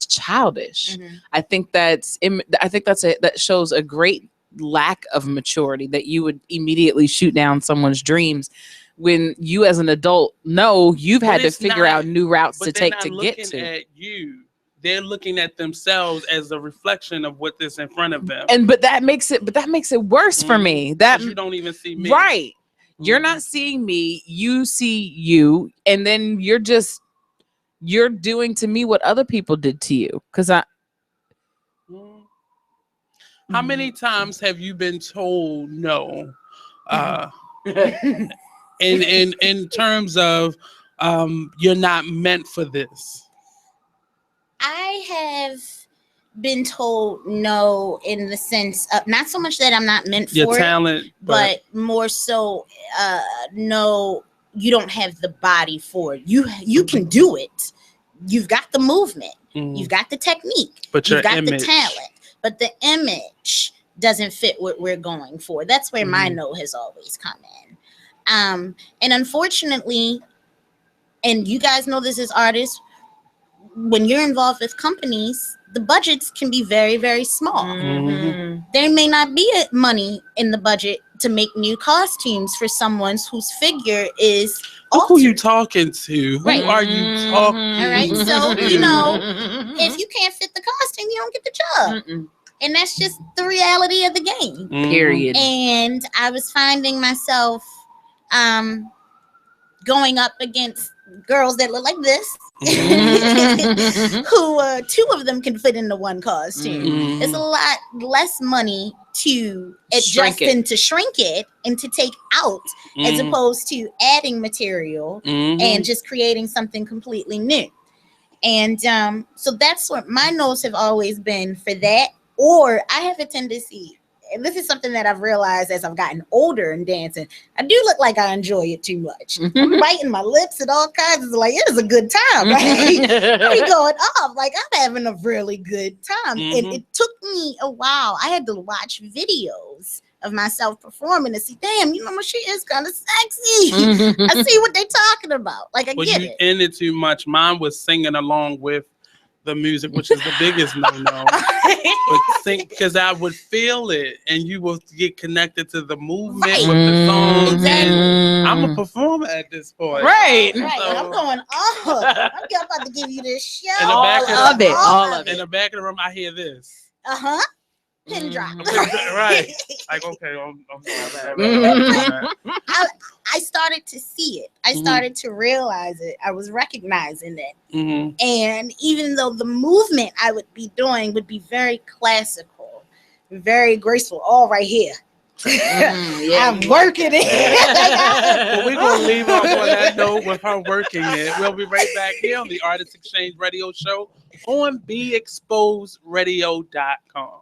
childish. I think that shows a great lack of maturity, that you would immediately shoot down someone's dreams when you, as an adult, know you've had to figure out new routes to take to get to. At you. They're looking at themselves as a reflection of what is in front of them. But that makes it worse for me. That you don't even see me. Right. You're not seeing me, you see you, and then you're doing to me what other people did to you. How many times have you been told no? In terms of you're not meant for this. I have been told no in the sense of not so much that I'm not meant Your for talent, it, but more so no, you don't have the body for it. You can do it. You've got the movement. You've got the technique. But you've got image. the talent. But the image doesn't fit what we're going for. That's where my no has always come in. And unfortunately, and you guys know this as artists, when you're involved with companies, the budgets can be very, very small. Mm-hmm. There may not be money in the budget to make new costumes for someone whose figure is altered. Who you talking to? Right. Who are you talking All right. So, if you can't fit the costume, you don't get the job. And that's just the reality of the game. Period. And I was finding myself going up against girls that look like this, who two of them can fit into one costume. It's a lot less money to adjust and to shrink it and to take out, as opposed to adding material and just creating something completely new. And so that's what my notes have always been for that. Or I have a tendency, and this is something that I've realized as I've gotten older in dancing, I do look like I enjoy it too much. I'm biting my lips and all kinds of, like, it is a good time, right? I'm going off, like, I'm having a really good time. And it took me a while. I had to watch videos of myself performing to see, damn, she is kind of sexy. I see what they're talking about. Like, I get it. In it too much. Mine was singing along with the music, which is the biggest no-no. But because I would feel it, and you will get connected to the movement with the song. And I'm a performer at this point. Right. So, I'm going off. I'm about to give you this show. All of it. In the back of the room, I hear this. Pin drop. Right. Like, okay. I started to see it. I started to realize it. I was recognizing it. And even though the movement I would be doing would be very classical, very graceful, all right here. I'm working it. Well, we're going to leave off on that note with her working it. We'll be right back here on the Artist Exchange Radio Show on BeExposedRadio.com.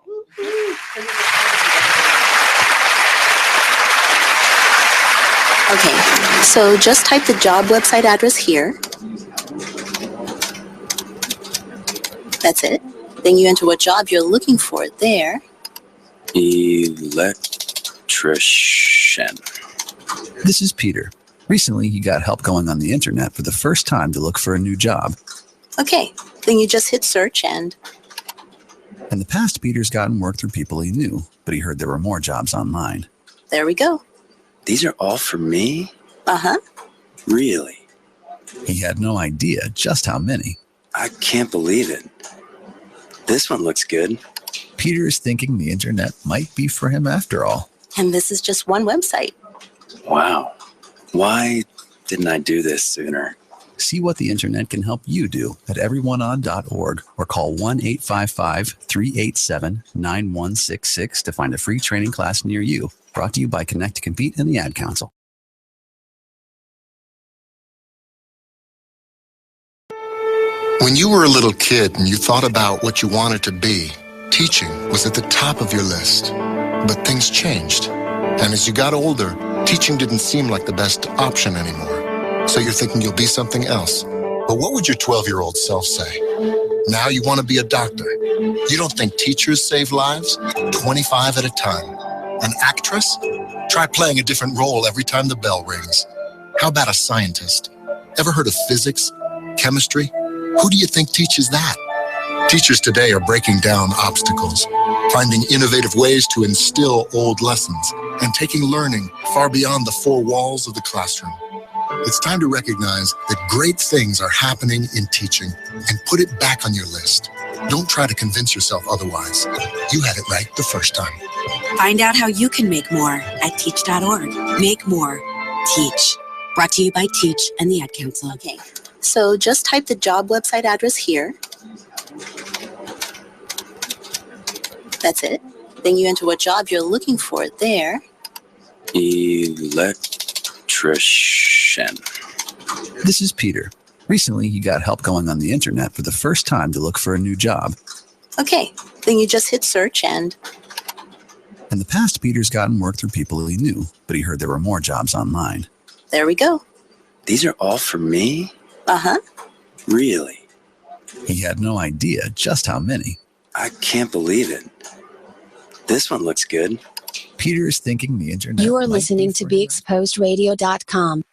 Okay, so just type the job website address here. That's it. Then you enter what job you're looking for there. Electrician. This is Peter. Recently, he got help going on the internet for the first time to look for a new job. Okay, then you just hit search and... In the past, Peter's gotten work through people he knew, but he heard there were more jobs online. There we go. These are all for me? Uh-huh. Really? He had no idea just how many. I can't believe it. This one looks good. Peter is thinking the internet might be for him after all. And this is just one website. Wow. Why didn't I do this sooner? See what the internet can help you do at everyoneon.org or call 1-855-387-9166 to find a free training class near you. Brought to you by Connect to Compete and the Ad Council. When you were a little kid and you thought about what you wanted to be, teaching was at the top of your list. But things changed. And as you got older, teaching didn't seem like the best option anymore. So you're thinking you'll be something else. But what would your 12-year-old self say? Now you want to be a doctor. You don't think teachers save lives? 25 at a time. An actress? Try playing a different role every time the bell rings. How about a scientist? Ever heard of physics? Chemistry? Who do you think teaches that? Teachers today are breaking down obstacles, finding innovative ways to instill old lessons, and taking learning far beyond the four walls of the classroom. It's time to recognize that great things are happening in teaching and put it back on your list. Don't try to convince yourself otherwise. You had it right the first time. Find out how you can make more at teach.org. Make more. Teach. Brought to you by Teach and the Ad Council. Okay, so just type the job website address here. That's it. Then you enter what job you're looking for there. Electrician. This is Peter. Recently, he got help going on the internet for the first time to look for a new job. Okay, then you just hit search and... In the past, Peter's gotten work through people he knew, but he heard there were more jobs online. There we go. These are all for me? Uh-huh. Really? He had no idea just how many. I can't believe it. This one looks good. Peter is thinking the internet. You are listening to BeExposedRadio.com.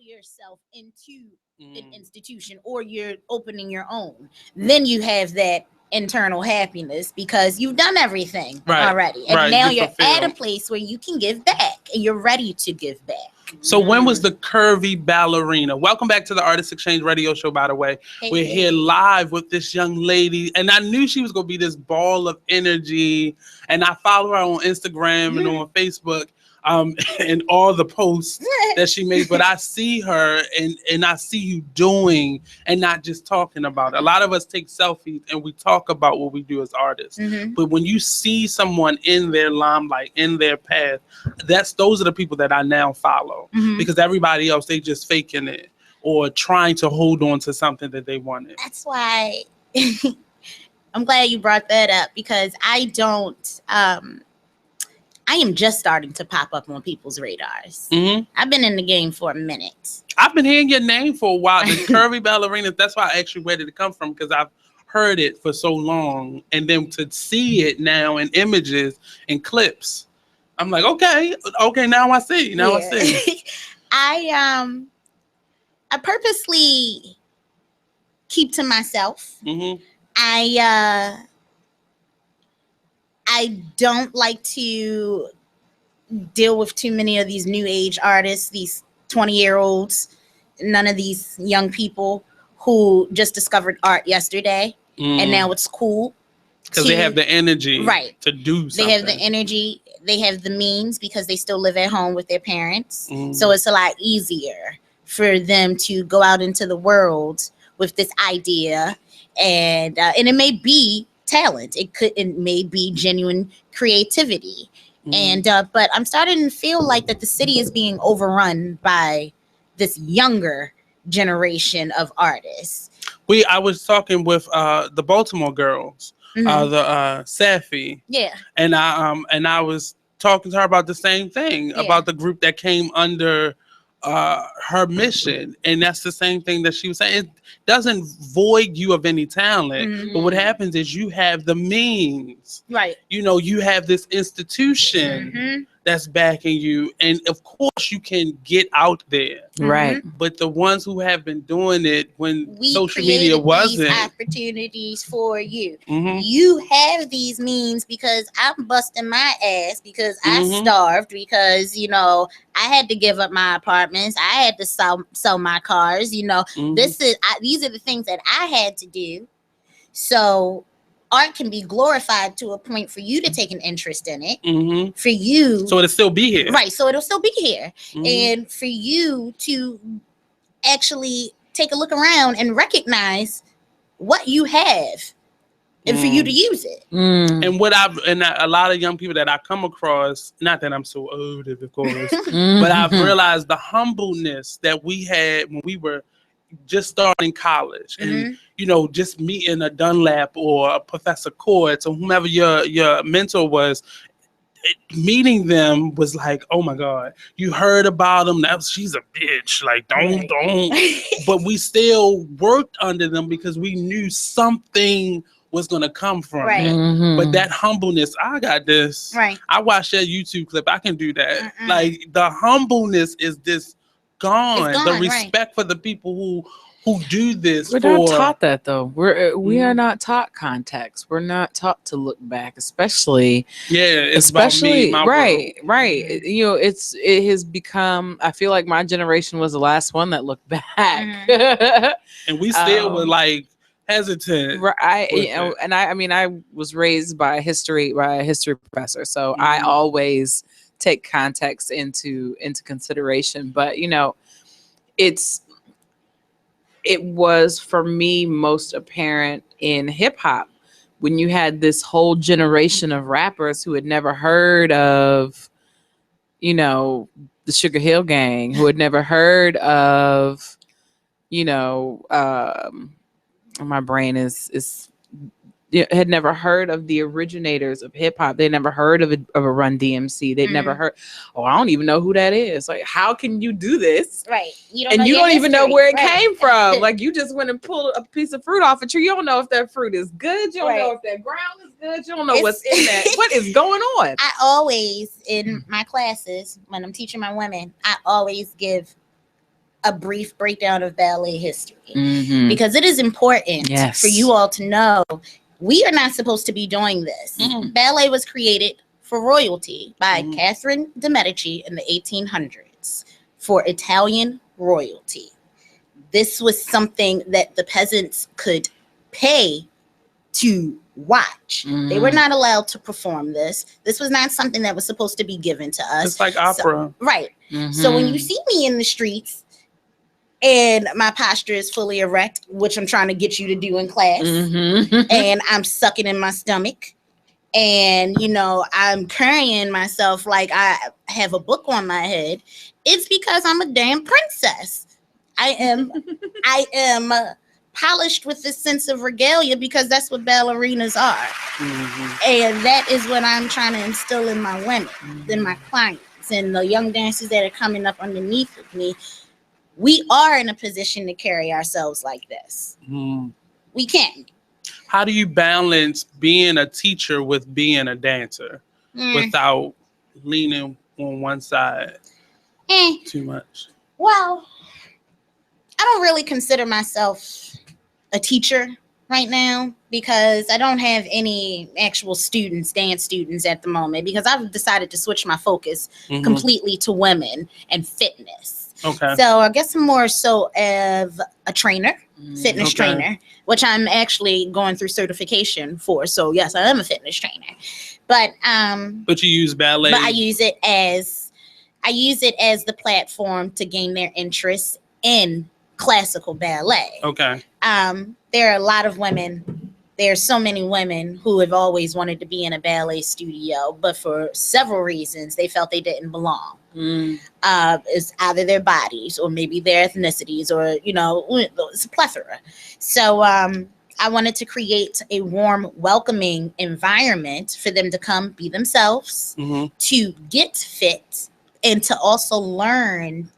Yourself into an institution, or you're opening your own, then you have that internal happiness because you've done everything already, and now you're at a place where you can give back and you're ready to give back. So when was the CurvyBallerina? Welcome back to the Artist Exchange radio show, by the way. We're here live with this young lady, and I knew she was going to be this ball of energy, and I follow her on Instagram and on Facebook. And all the posts that she made, but I see her and I see you doing and not just talking about it. A lot of us take selfies and we talk about what we do as artists, but when you see someone in their limelight, in their path, those are the people that I now follow, because everybody else, they just faking it or trying to hold on to something that they wanted. That's why I'm glad you brought that up, because I am just starting to pop up on people's radars. I've been in the game for a minute. I've been hearing your name for a while. The CurvyBallerina, that's why I asked you where did it come from, because I've heard it for so long. And then to see it now in images and clips, I'm like, okay, now I see. I see. I purposely keep to myself. I don't like to deal with too many of these new age artists, these 20-year-olds, none of these young people who just discovered art yesterday and now it's cool. Because they have the energy to do something. They have the energy, they have the means because they still live at home with their parents. So it's a lot easier for them to go out into the world with this idea, and it may be talent, it may be genuine creativity, and but I'm starting to feel like that the city is being overrun by this younger generation of artists. I was talking with the Baltimore girls, the Safi, and I was talking to her about the same thing, about the group that came under her mission, and that's the same thing that she was saying. It doesn't void you of any talent, but what happens is you have the means, you have this institution that's backing you, and of course you can get out there, but the ones who have been doing it when social media wasn't, these opportunities for you, you have these means because I'm busting my ass, because I starved, because I had to give up my apartments, I had to sell my cars, these are the things that I had to do. So art can be glorified to a point for you to take an interest in it, for you, so it'll still be here, so it'll still be here, and for you to actually take a look around and recognize what you have, and for you to use it. And a lot of young people that I come across, not that I'm so old, of course, but I've realized the humbleness that we had when we were just starting college, and just meeting a Dunlap or a Professor Courts or whomever your mentor was. Meeting them was like, oh my God, you heard about them, she's a bitch, like don't but we still worked under them because we knew something was gonna come from it. But that humbleness, I got this, I watched that YouTube clip, I can do that. Like the humbleness is this gone. The respect for the people who do this. We're not taught that though. We are not taught context. We're not taught to look back, especially about me, my right. It has become. I feel like my generation was the last one that looked back, and we still were like hesitant. I was raised by a history professor, so I always take context into consideration. But it was for me most apparent in hip hop when you had this whole generation of rappers who had never heard of, the Sugar Hill Gang, who had never heard of, my brain is had never heard of the originators of hip hop. They never heard of a Run DMC. They'd never heard. Oh, I don't even know who that is. Like, how can you do this? Right. You don't even know where it came from. Like, you just went and pulled a piece of fruit off a tree. You don't know if that fruit is good. You don't know if that ground is good. You don't know what's in that. What is going on? I always, in my classes, when I'm teaching my women, I always give a brief breakdown of ballet history because it is important for you all to know we are not supposed to be doing this. Ballet was created for royalty by Catherine de' Medici in the 1800s for Italian royalty. This was something that the peasants could pay to watch. They were not allowed to perform this. This was not something that was supposed to be given to us. It's like opera. So when you see me in the streets, and my posture is fully erect, which I'm trying to get you to do in class. And I'm sucking in my stomach. And, you know, I'm carrying myself like I have a book on my head. It's because I'm a damn princess. I am polished with this sense of regalia because that's what ballerinas are. And that is what I'm trying to instill in my women, in my clients, and the young dancers that are coming up underneath of me. We are in a position to carry ourselves like this. We can. How do you balance being a teacher with being a dancer without leaning on one side too much? Well, I don't really consider myself a teacher right now because I don't have any actual dance students at the moment because I've decided to switch my focus completely to women and fitness. Okay. So I guess I'm more so of a trainer, fitness trainer, which I'm actually going through certification for. So yes, I am a fitness trainer. But you use ballet. But I use it as the platform to gain their interest in classical ballet. Okay. There are a lot of women. There are so many women who have always wanted to be in a ballet studio, but for several reasons, they felt they didn't belong. It's either their bodies or maybe their ethnicities or, you know, it's a plethora. So I wanted to create a warm, welcoming environment for them to come be themselves, to get fit, and to also learn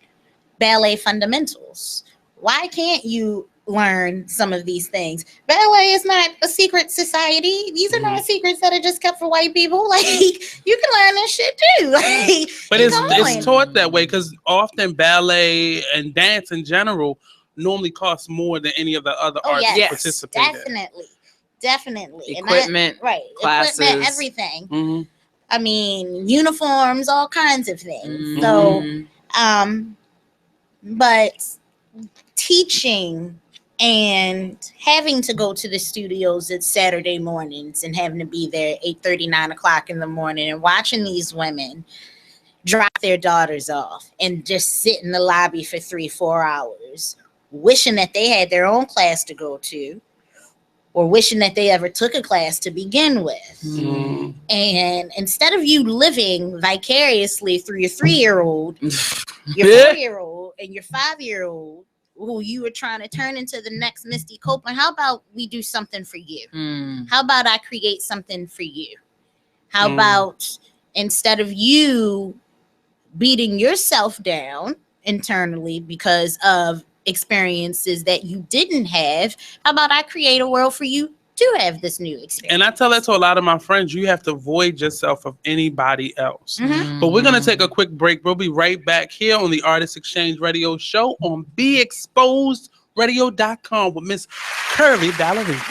ballet fundamentals. Why can't you learn some of these things? Ballet is not a secret society. These are not secrets that are just kept for white people. Like, you can learn this shit too. Like, but it's taught that way because often ballet and dance in general normally costs more than any of the other arts participate. Definitely. Equipment, classes, equipment, everything. I mean, uniforms, all kinds of things. So, but teaching and having to go to the studios at Saturday mornings and having to be there 8:30, 9 o'clock in the morning and watching these women drop their daughters off and just sit in the lobby for 3-4 hours, wishing that they had their own class to go to or wishing that they ever took a class to begin with. And instead of you living vicariously through your 3-year-old, your 4-year-old, and your 5-year-old, who you were trying to turn into the next Misty Copeland, how about we do something for you? How about I create something for you? How about instead of you beating yourself down internally because of experiences that you didn't have, how about I create a world for you to have this new experience? And I tell that to a lot of my friends, you have to void yourself of anybody else. But we're going to take a quick break. We'll be right back here on the Artist Exchange Radio Show on BeExposedRadio.com with Miss CurvyBallerina.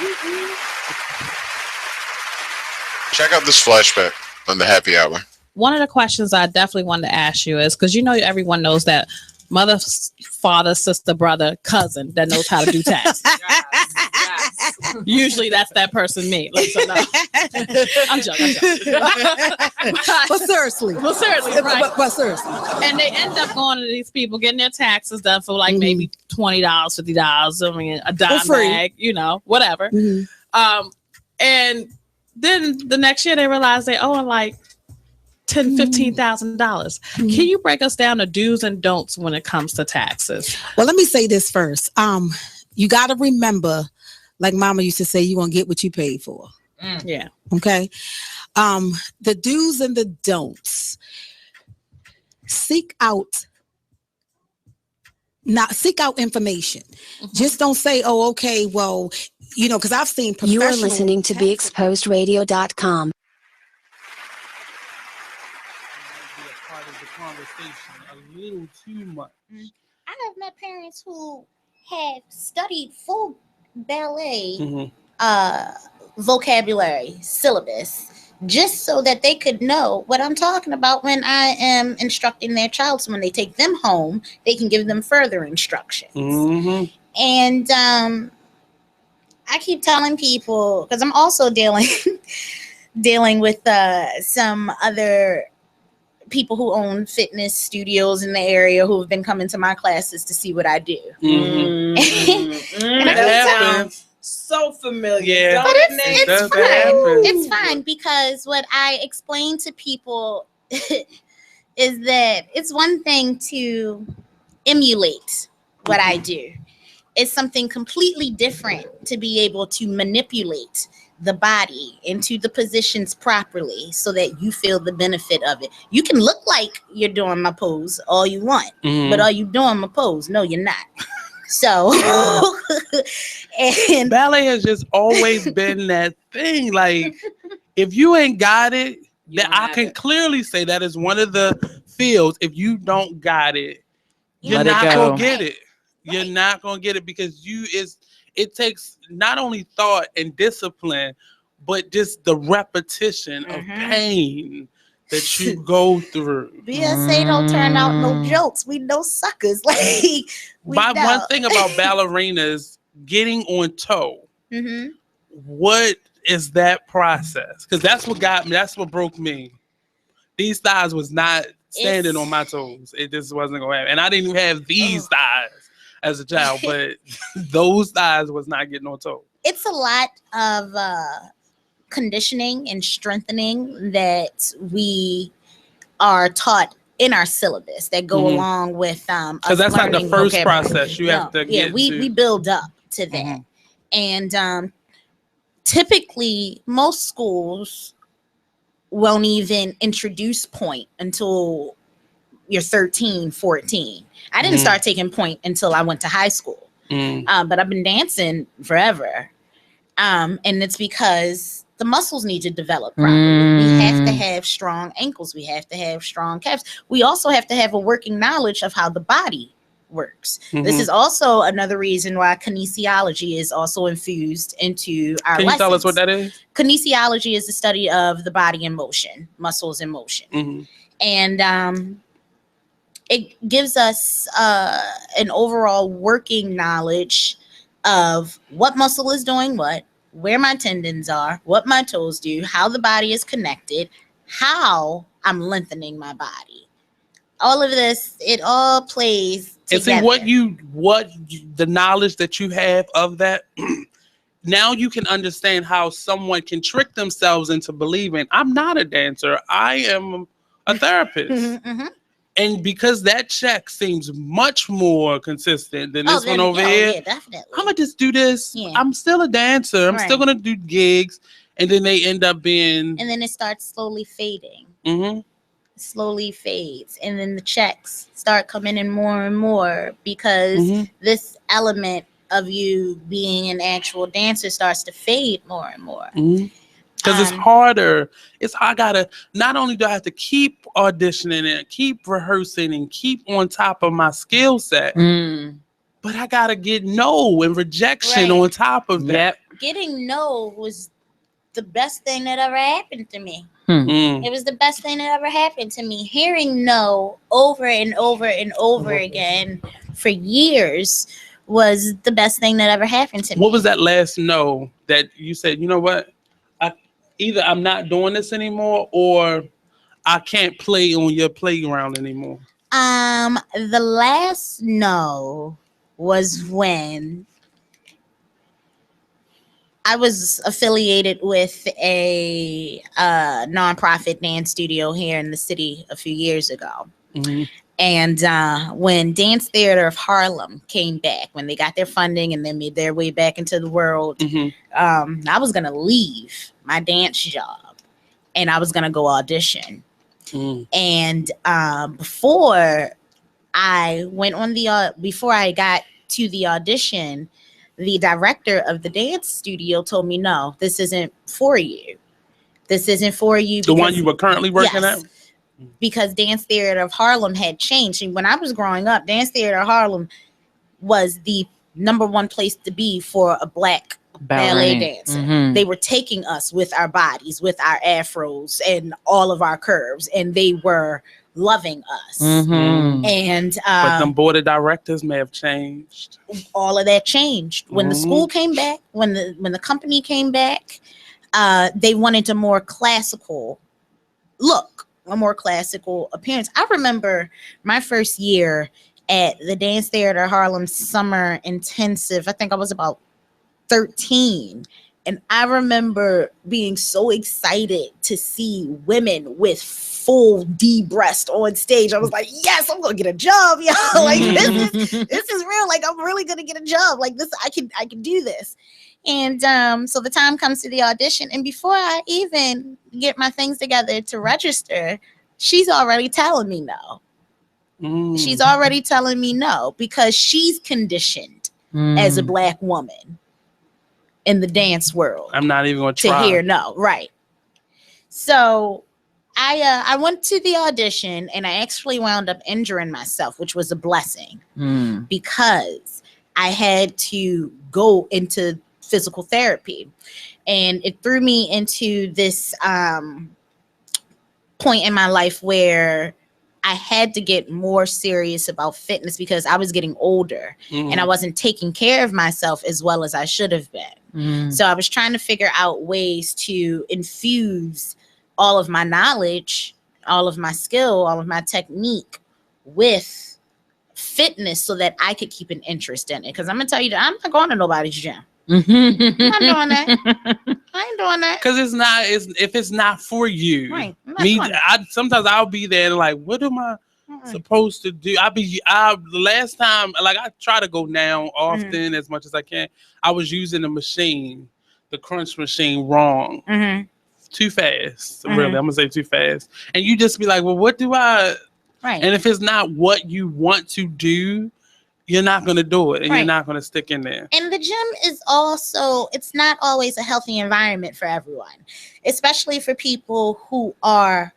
Check out this flashback on the happy hour. One of the questions I definitely wanted to ask you is, because you know everyone knows that mother, father, sister, brother, cousin that knows how to do tax. Usually that's that person, me. I'm joking. But seriously. Right? But seriously. And they end up going to these people, getting their taxes done for like maybe $20, $50. I mean, a dime bag, you know, whatever. And then the next year they realize they owe like $10,000-$15,000. Can you break us down the do's and don'ts when it comes to taxes? Well, let me say this first. You got to remember like Mama used to say, you're gonna get what you paid for. Yeah. Okay. The do's and the don'ts. Seek out information. Just don't say, oh, okay, well, because I've seen You professional. are listening to BeExposedRadio.com. Part of the conversation a little too much. I have met parents who have studied full ballet vocabulary syllabus just so that they could know what I'm talking about when I am instructing their child. So when they take them home, they can give them further instructions. And I keep telling people, because I'm also dealing with some other people who own fitness studios in the area who have been coming to my classes to see what I do. And That sounds so familiar. Yeah, but it's fine. It's fine because what I explain to people is that it's one thing to emulate what I do. It's something completely different to be able to manipulate the body into the positions properly so that you feel the benefit of it. You can look like you're doing my pose all you want, but are you doing my pose? No, you're not. So, and ballet has just always been that thing. Like, if you ain't got it, that I can clearly say that is one of the fields. If you don't got it, you're not gonna get it. You're not gonna get it because it takes not only thought and discipline, but just the repetition of pain that you go through. BSA don't turn out no jokes. We no suckers. One thing about ballerinas getting on toe. What is that process? Because that's what got me. That's what broke me. These thighs was not standing on my toes. It just wasn't gonna happen. And I didn't even have these thighs as a child, but those thighs was not getting on toe. It's a lot of conditioning and strengthening that we are taught in our syllabus that go along with because that's not the first process you have to get we build up to that. And typically most schools won't even introduce point until you're 13, 14. I didn't start taking point until I went to high school. But I've been dancing forever. And it's because the muscles need to develop properly. We have to have strong ankles. We have to have strong calves. We also have to have a working knowledge of how the body works. This is also another reason why kinesiology is also infused into our lessons. Can you tell us what that is? Kinesiology is the study of the body in motion, muscles in motion. And it gives us an overall working knowledge of what muscle is doing what, where my tendons are, what my toes do, how the body is connected, how I'm lengthening my body. All of this, it all plays together. And see the knowledge that you have of that, now you can understand how someone can trick themselves into believing I'm not a dancer, I am a therapist. And because that check seems much more consistent than this one over here, definitely. I'm gonna just do this. I'm still a dancer. I'm still gonna do gigs, and then they end up being. And then it starts slowly fading. Slowly fades, and then the checks start coming in more and more because this element of you being an actual dancer starts to fade more and more. Because it's harder. Not only do I have to keep auditioning and keep rehearsing and keep on top of my skill set, but I gotta get no and rejection on top of that. Getting no was the best thing that ever happened to me. It was the best thing that ever happened to me. Hearing no over and over and over again for years was the best thing that ever happened to me. What was that last no that you said, you know what? Either I'm not doing this anymore or I can't play on your playground anymore? The last no was when I was affiliated with a nonprofit dance studio here in the city a few years ago. And when Dance Theater of Harlem came back, when they got their funding and then made their way back into the world, I was going to leave my dance job and I was going to go audition. And before I got to the audition, the director of the dance studio told me, no, this isn't for you. This isn't for you. The one you were currently working at? Because Dance Theater of Harlem had changed. And when I was growing up, Dance Theater of Harlem was the number one place to be for a Black ballet dancer. They were taking us with our bodies, with our afros and all of our curves, and they were loving us. And but them board of directors may have changed. All of that changed when the school came back. When the company came back, they wanted a more classical look, a more classical appearance. I remember my first year at the Dance Theater Harlem Summer Intensive. I think I was about 13. And I remember being so excited to see women with full D breast on stage. I was like, yes, I'm gonna get a job, y'all. Like this is real. Like I'm really gonna get a job. Like this, I can do this. And so the time comes to the audition, and before I even get my things together to register, she's already telling me no. She's already telling me no because she's conditioned as a Black woman in the dance world. I'm not even going to try. To hear no, right. So I went to the audition and I actually wound up injuring myself, which was a blessing because I had to go into physical therapy. And it threw me into this point in my life where I had to get more serious about fitness because I was getting older and I wasn't taking care of myself as well as I should have been. So I was trying to figure out ways to infuse all of my knowledge, all of my skill, all of my technique with fitness so that I could keep an interest in it. Because I'm going to tell you, I'm not going to nobody's gym. I'm not doing that. I ain't doing that. Because if it's not for you, right. Sometimes I'll be there and like, what am I supposed to do? The last time, like I try to go now often as much as I can. I was using the crunch machine wrong. Too fast, really. I'm gonna say too fast. And you just be like, well, what do I? Right. And if it's not what you want to do, you're not going to do it and you're not going to stick in there. And the gym is also, it's not always a healthy environment for everyone, especially for people who are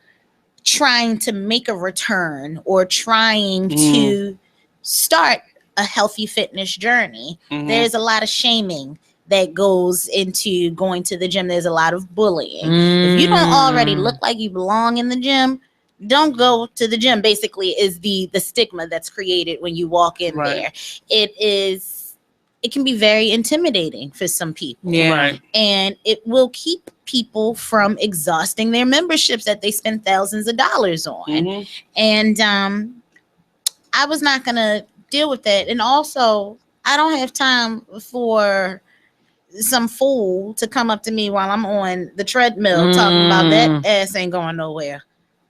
trying to make a return or trying to start a healthy fitness journey. There's a lot of shaming that goes into going to the gym. There's a lot of bullying. If you don't already look like you belong in the gym, don't go to the gym, basically, is the stigma that's created when you walk in there. It can be very intimidating for some people. And it will keep people from exhausting their memberships that they spend thousands of dollars on. And I was not going to deal with that. And also, I don't have time for some fool to come up to me while I'm on the treadmill talking about that ass ain't going nowhere.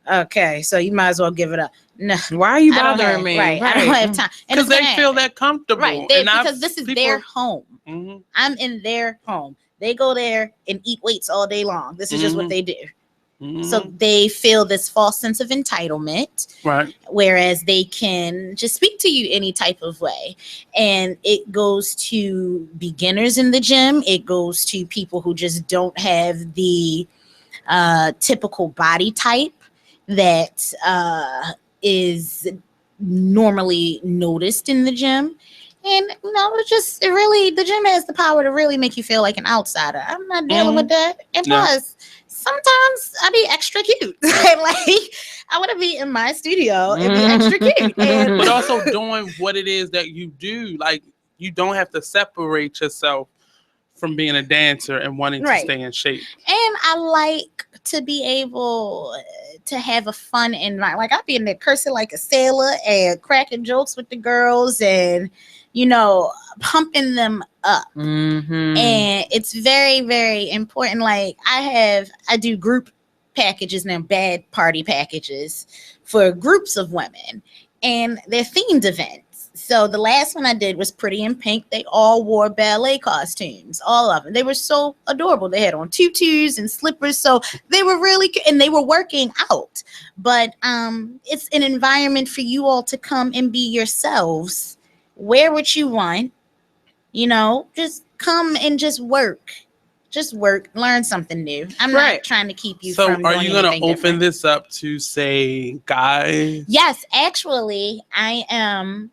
Okay, so you might as well give it up. No, why are you bothering me? Right, I don't have time because they feel that comfortable. Right, because this is their home. I'm in their home. They go there and eat weights all day long. This is just what they do. So they feel this false sense of entitlement, right? Whereas they can just speak to you any type of way, and it goes to beginners in the gym. It goes to people who just don't have the typical body type that is normally noticed in the gym. And the gym has the power to really make you feel like an outsider. I'm not dealing with that. And plus, sometimes I be extra cute. Like I want to be in my studio and be extra cute. But also doing what it is that you do. Like you don't have to separate yourself from being a dancer and wanting to stay in shape. And I like to be able to have a fun environment. Like I'll be in there cursing like a sailor and cracking jokes with the girls and, pumping them up. And it's very, very important. Like I do group packages now, bad party packages for groups of women. and they're themed events. So the last one I did was Pretty in Pink. They all wore ballet costumes, all of them. They were so adorable. They had on tutus and slippers, so they were really and they were working out. But it's an environment for you all to come and be yourselves. Wear what you want, just come and just work. Just work, learn something new. I'm not trying to keep you from are doing you going to anything open different. this up to, say, guys? Yes, actually, I am.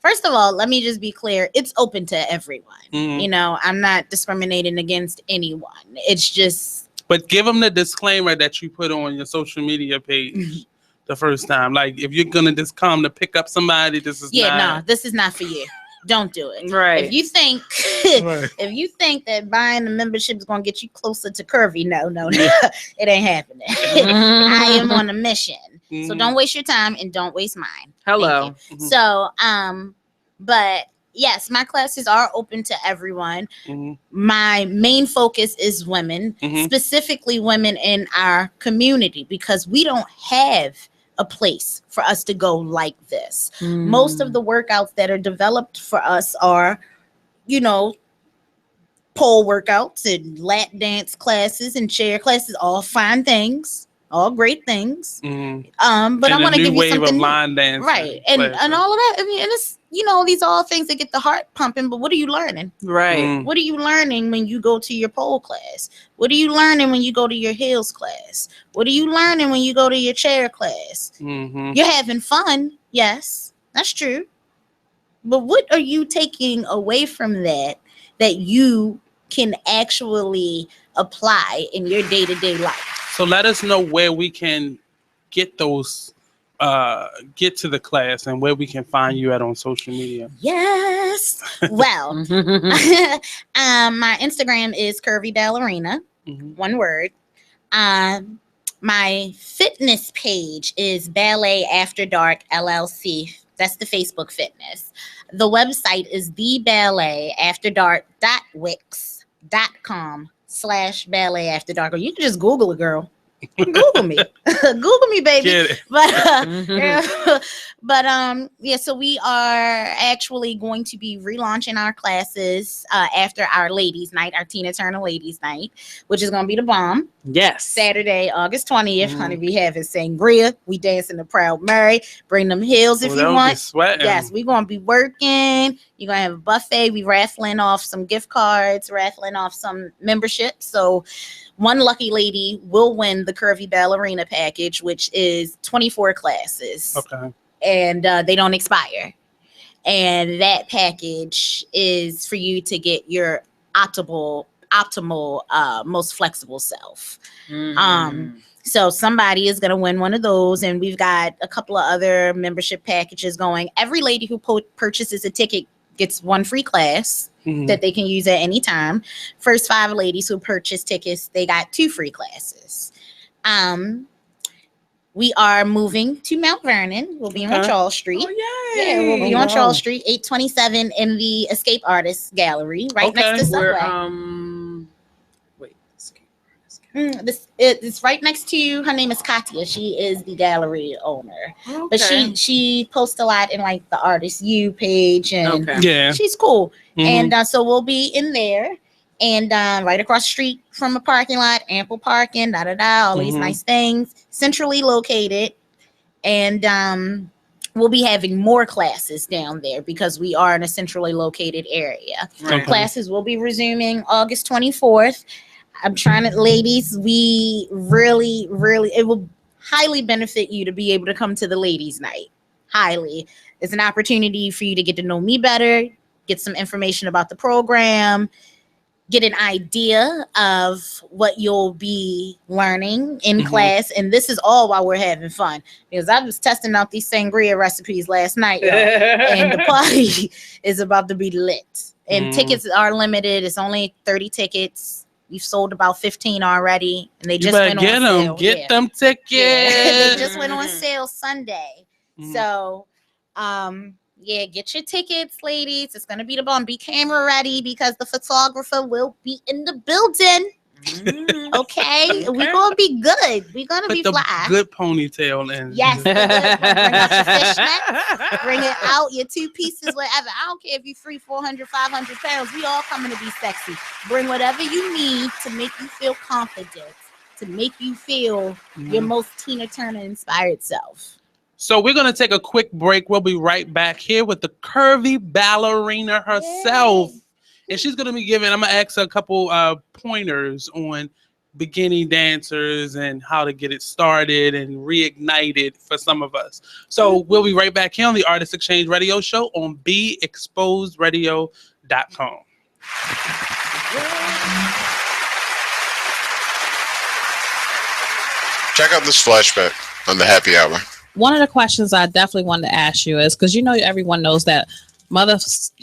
First of all, let me just be clear. It's open to everyone. I'm not discriminating against anyone. It's just. But give them the disclaimer that you put on your social media page the first time. Like, if you're going to just come to pick up somebody, this is no, this is not for you. Don't do it. Right. If you think that buying the membership is gonna get you closer to Curvy, no, it ain't happening. I am on a mission. So don't waste your time and don't waste mine. Hello. So, but yes, my classes are open to everyone. My main focus is women, specifically women in our community, because we don't have a place for us to go like this. Most of the workouts that are developed for us are, pole workouts and lap dance classes and chair classes, all fine things, all great things. But I want to give you something line dancing, right? And all of that. I mean, and it's these are all things that get the heart pumping. But what are you learning? Right. What are you learning when you go to your pole class? What are you learning when you go to your heels class? What are you learning when you go to your chair class? You're having fun. Yes, that's true. But what are you taking away from that you can actually apply in your day-to-day life? So let us know where we can get those, get to the class, and where we can find you on social media. Yes. Well, my Instagram is CurvyBallerina, one word. My fitness page is Ballet After Dark LLC. That's the Facebook fitness. The website is theballetafterdark.wix.com/ballet after dark. Or you can just Google it, girl. Google me. Google me, baby. So we are actually going to be relaunching our classes after our ladies night, our Tina Turner ladies night, which is going to be the bomb. Yes. Saturday, August 20th. Honey, we having sangria. We dancing the Proud Mary. Bring them heels if you want. Yes, we're going to be working. You're going to have a buffet. We raffling off some gift cards, raffling off some memberships. So one lucky lady will win the Curvy Ballerina package, which is 24 classes. Okay. And they don't expire. And that package is for you to get your optimal, most flexible self. So somebody is going to win one of those. And we've got a couple of other membership packages going. Every lady who purchases a ticket gets one free class that they can use at any time. First 5 ladies who purchase tickets, they got 2 free classes. We are moving to Mount Vernon. We'll be on Charles Street. Oh, yay. Yeah, we'll be on Charles Street, 827 in the Escape Artists Gallery, right next to Subway. It's right next to, her name is Katya. She is the gallery owner. Okay. But she posts a lot in like the Artist U page, and she's cool. And so we'll be in there, and right across the street from a parking lot, ample parking, all these nice things, centrally located. And we'll be having more classes down there because we are in a centrally located area. Right. Classes will be resuming August 24th. I'm trying to, ladies, we really, it will highly benefit you to be able to come to the ladies' night. Highly. It's an opportunity for you to get to know me better, get some information about the program, get an idea of what you'll be learning in class. And this is all while we're having fun, because I was testing out these sangria recipes last night, and the party is about to be lit. And tickets are limited. It's only 30 tickets. We've sold about 15 already, and they just went on sale. Get them tickets. They just went on sale Sunday. So, get your tickets, ladies. It's gonna be the bomb. Be camera ready because the photographer will be in the building. Okay, we're gonna be good. We're gonna be the fly. good ponytail in. Yes, the good one. Bring out your fishnets. Bring it out, your 2 pieces, whatever. I don't care if you're 300, 400, 500 pounds. We all coming to be sexy. Bring whatever you need to make you feel confident, to make you feel your most Tina Turner inspired self. So we're going to take a quick break. We'll be right back here with the curvy ballerina herself. Yay. And she's going to be giving, I'm going to ask her a couple pointers on beginning dancers and how to get it started and reignited for some of us. So we'll be right back here on the Artist Exchange Radio Show on BeExposedRadio.com. Check out this flashback on the happy hour. One of the questions I definitely wanted to ask you is, because you know everyone knows that mother,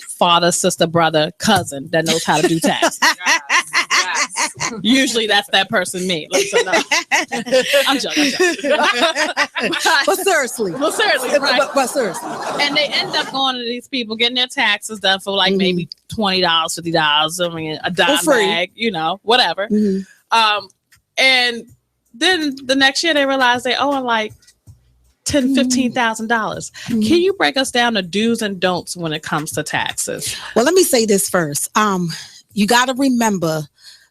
father, sister, brother, cousin that knows how to do taxes. Yes. Usually that's that person, me. I'm joking. But seriously. Right? But seriously. And they end up going to these people, getting their taxes done for like maybe $20, $50. I mean, a dime bag, whatever. And then the next year they realize they owe like $10,000-$15,000. Can you break us down the do's and don'ts when it comes to taxes? Well, let me say this first. You got to remember,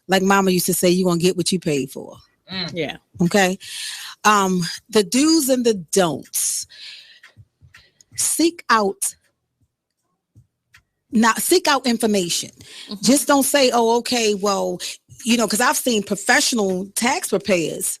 like Mama used to say, you're gonna get what you paid for. Yeah. Okay. The do's and the don'ts. Seek out information. Just don't say, oh, okay, well, because I've seen professional tax preparers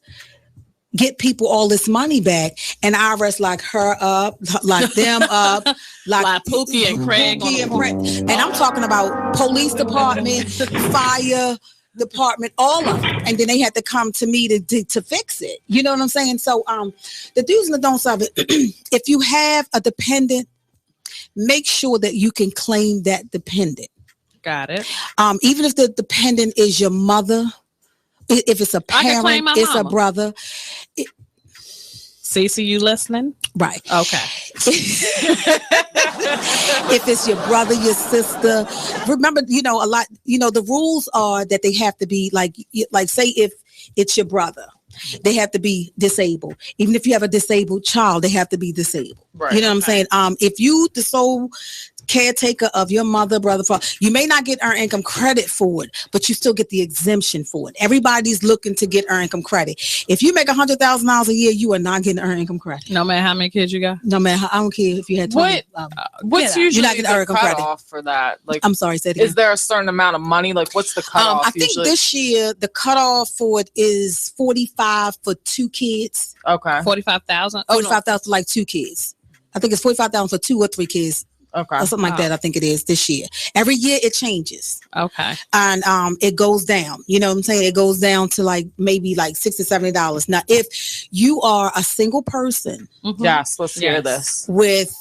get people all this money back, and IRS lock her up, lock them up, like Pookie and Craig. And I'm talking about police department, fire department, all of them. And then they had to come to me to fix it. You know what I'm saying? So the do's and the don'ts of it, if you have a dependent, make sure that you can claim that dependent. Got it. Even if the dependent is your mother, if it's a parent, it's a brother. Cece, you listening? Right. Okay. If it's your brother, your sister, remember, a lot, the rules are that they have to be like say if it's your brother, they have to be disabled. Even if you have a disabled child, they have to be disabled. Right. You know what I'm saying? If you the sole caretaker of your mother, brother, father, you may not get earned income credit for it, but you still get the exemption for it. Everybody's looking to get earned income credit. If you make $100,000 a year, you are not getting earned income credit. No matter how many kids you got. No matter I don't care if you had 20. What's usually you're not getting earned income credit for that? Like, I'm sorry, say it again. Is there a certain amount of money? Like, what's the cutoff? I think this year the cutoff for it is 45 for 2 kids. Okay. 45,000. 45,000 for like 2 kids. I think it's 45,000 for 2 or 3 kids. Okay. Or something like that. I think it is this year. Every year it changes. Okay. And it goes down. You know what I'm saying? It goes down to like maybe like $60, $70. Now, if you are a single person, yes, let's hear this, with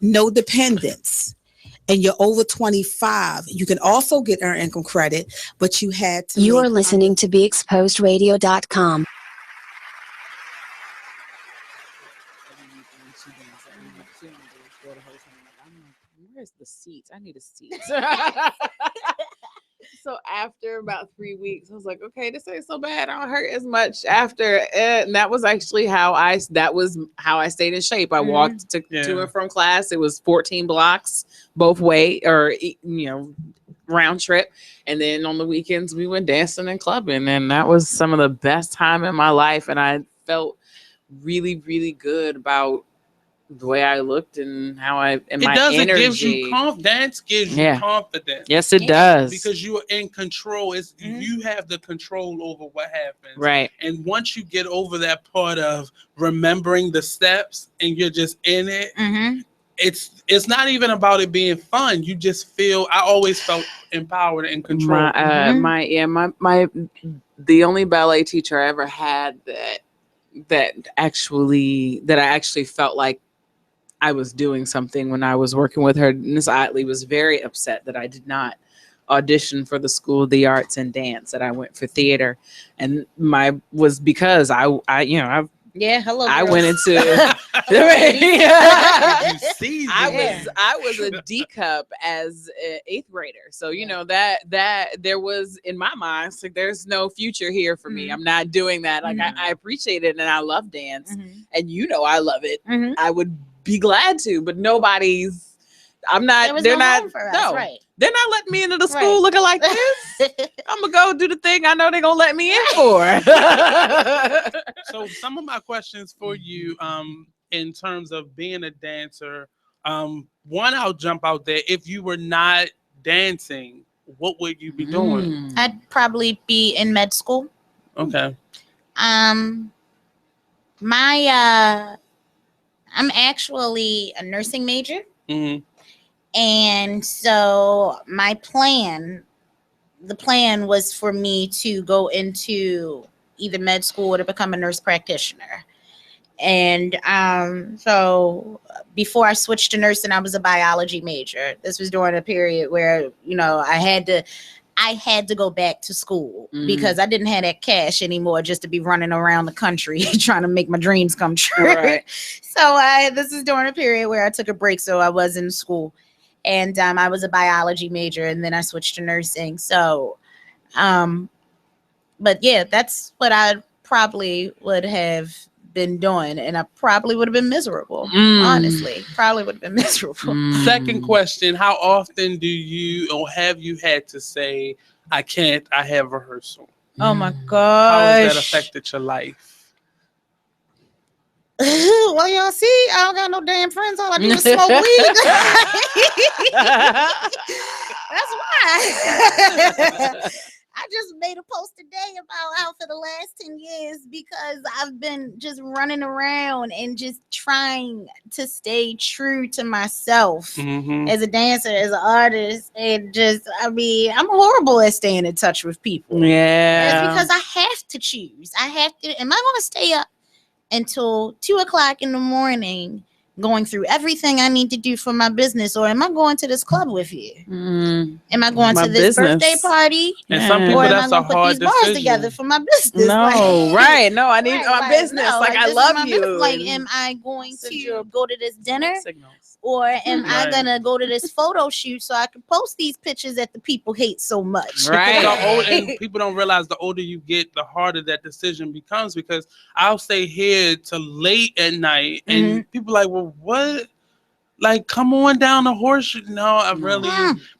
no dependents, and you're over 25, you can also get earned income credit, but you had to. You are listening to BeExposedRadio.com. Where's the seats? I need a seat. So after about 3 weeks, I was like, okay, this ain't so bad. I don't hurt as much after it. And that was actually how I stayed in shape. I walked to and from class. It was 14 blocks both way, or round trip. And then on the weekends we went dancing and clubbing, and that was some of the best time in my life. And I felt really, really good about the way I looked and how my energy. It gives you confidence. Gives you confidence. Yes, it does. Because you are in control. You have the control over what happens. Right. And once you get over that part of remembering the steps and you're just in it, it's not even about it being fun. You just feel. I always felt empowered and controlled. The only ballet teacher I ever had that I actually felt like I was doing something when I was working with her, Miss Otley, was very upset that I did not audition for the School of the Arts and Dance, that I went for theater, and was because I've Yeah, hello. I girls. went into. I was a D cup as an 8th grader, so you know that there was in my mind, so there's no future here for me. I'm not doing that. Like I appreciate it and I love dance, and you know I love it. I would be glad to, but nobody's. I'm not. They're not. Room for us, No, right. they're not letting me into the school looking like this. I'm gonna go do the thing I know they're gonna let me in for. So some of my questions for you, in terms of being a dancer, one, I'll jump out there. If you were not dancing, what would you be doing? I'd probably be in med school. Okay. I'm actually a nursing major. Mm-hmm. And so the plan was for me to go into either med school or to become a nurse practitioner. And so before I switched to nursing, I was a biology major. This was during a period where, you know, I had to go back to school because I didn't have that cash anymore just to be running around the country trying to make my dreams come true. Right. So this is during a period where I took a break, so I was in school. And I was a biology major, and then I switched to nursing. So, but yeah, that's what I probably would have been doing, and I probably would have been miserable. Honestly, probably would have been miserable. Second question: how often do you or have you had to say, "I can't. I have rehearsal"? Oh my How gosh! has that affected your life? Well, y'all see, I don't got no damn friends. All I do is smoke weed. That's why. I just made a post today about how for the last 10 years, because I've been just running around and just trying to stay true to myself as a dancer, as an artist. And just, I mean, I'm horrible at staying in touch with people. Yeah. It's because I have to choose. I have to, am I going to stay up until 2:00 in the morning going through everything I need to do for my business, or am I going to this club with you? Am I going to this birthday party? And some people, or am that's I a going to put hard these bars decision. together for my business? No, right. No, I need my business. No, like I this is love my you. business. Like, am I going to go to this dinner? Or am I gonna go to this photo shoot so I can post these pictures that the people hate so much? Right. And people don't realize the older you get, the harder that decision becomes, because I'll stay here till late at night and people like, well, what? Like, come on down the horseshoe. No, I really,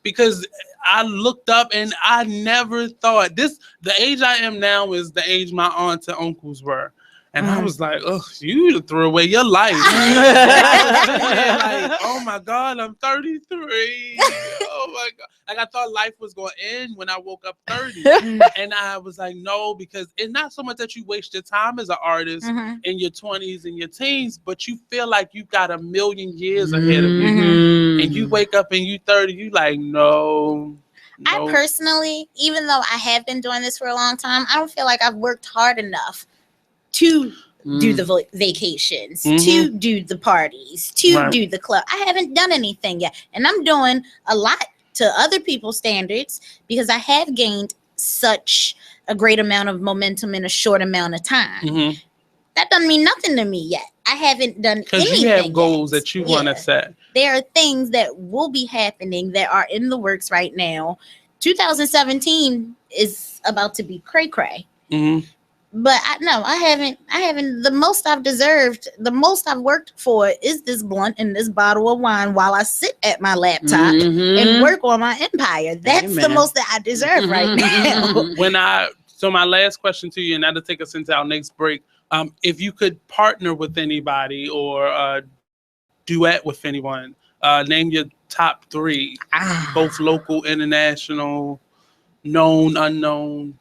because I looked up and I never thought the age I am now is the age my aunts and uncles were. And I was like, oh, you threw away your life. I was like, oh my God, I'm 33. Oh my God. Like, I thought life was going to end when I woke up 30. And I was like, no, because it's not so much that you waste your time as an artist in your 20s and your teens, but you feel like you got a million years ahead of you. And you wake up and you 30, you like, no. I personally, even though I have been doing this for a long time, I don't feel like I've worked hard enough to do the vacations, to do the parties, to do the club. I haven't done anything yet. And I'm doing a lot to other people's standards because I have gained such a great amount of momentum in a short amount of time. That doesn't mean nothing to me yet. I haven't done anything. Because you have goals that you want to set. There are things that will be happening that are in the works right now. 2017 is about to be cray-cray. But I haven't. The most I've deserved, the most I've worked for is this blunt and this bottle of wine while I sit at my laptop and work on my empire. That's the most that I deserve right now. So my last question to you, and that'll take us into our next break. If you could partner with anybody or duet with anyone, name your top 3, both local, international, known, unknown.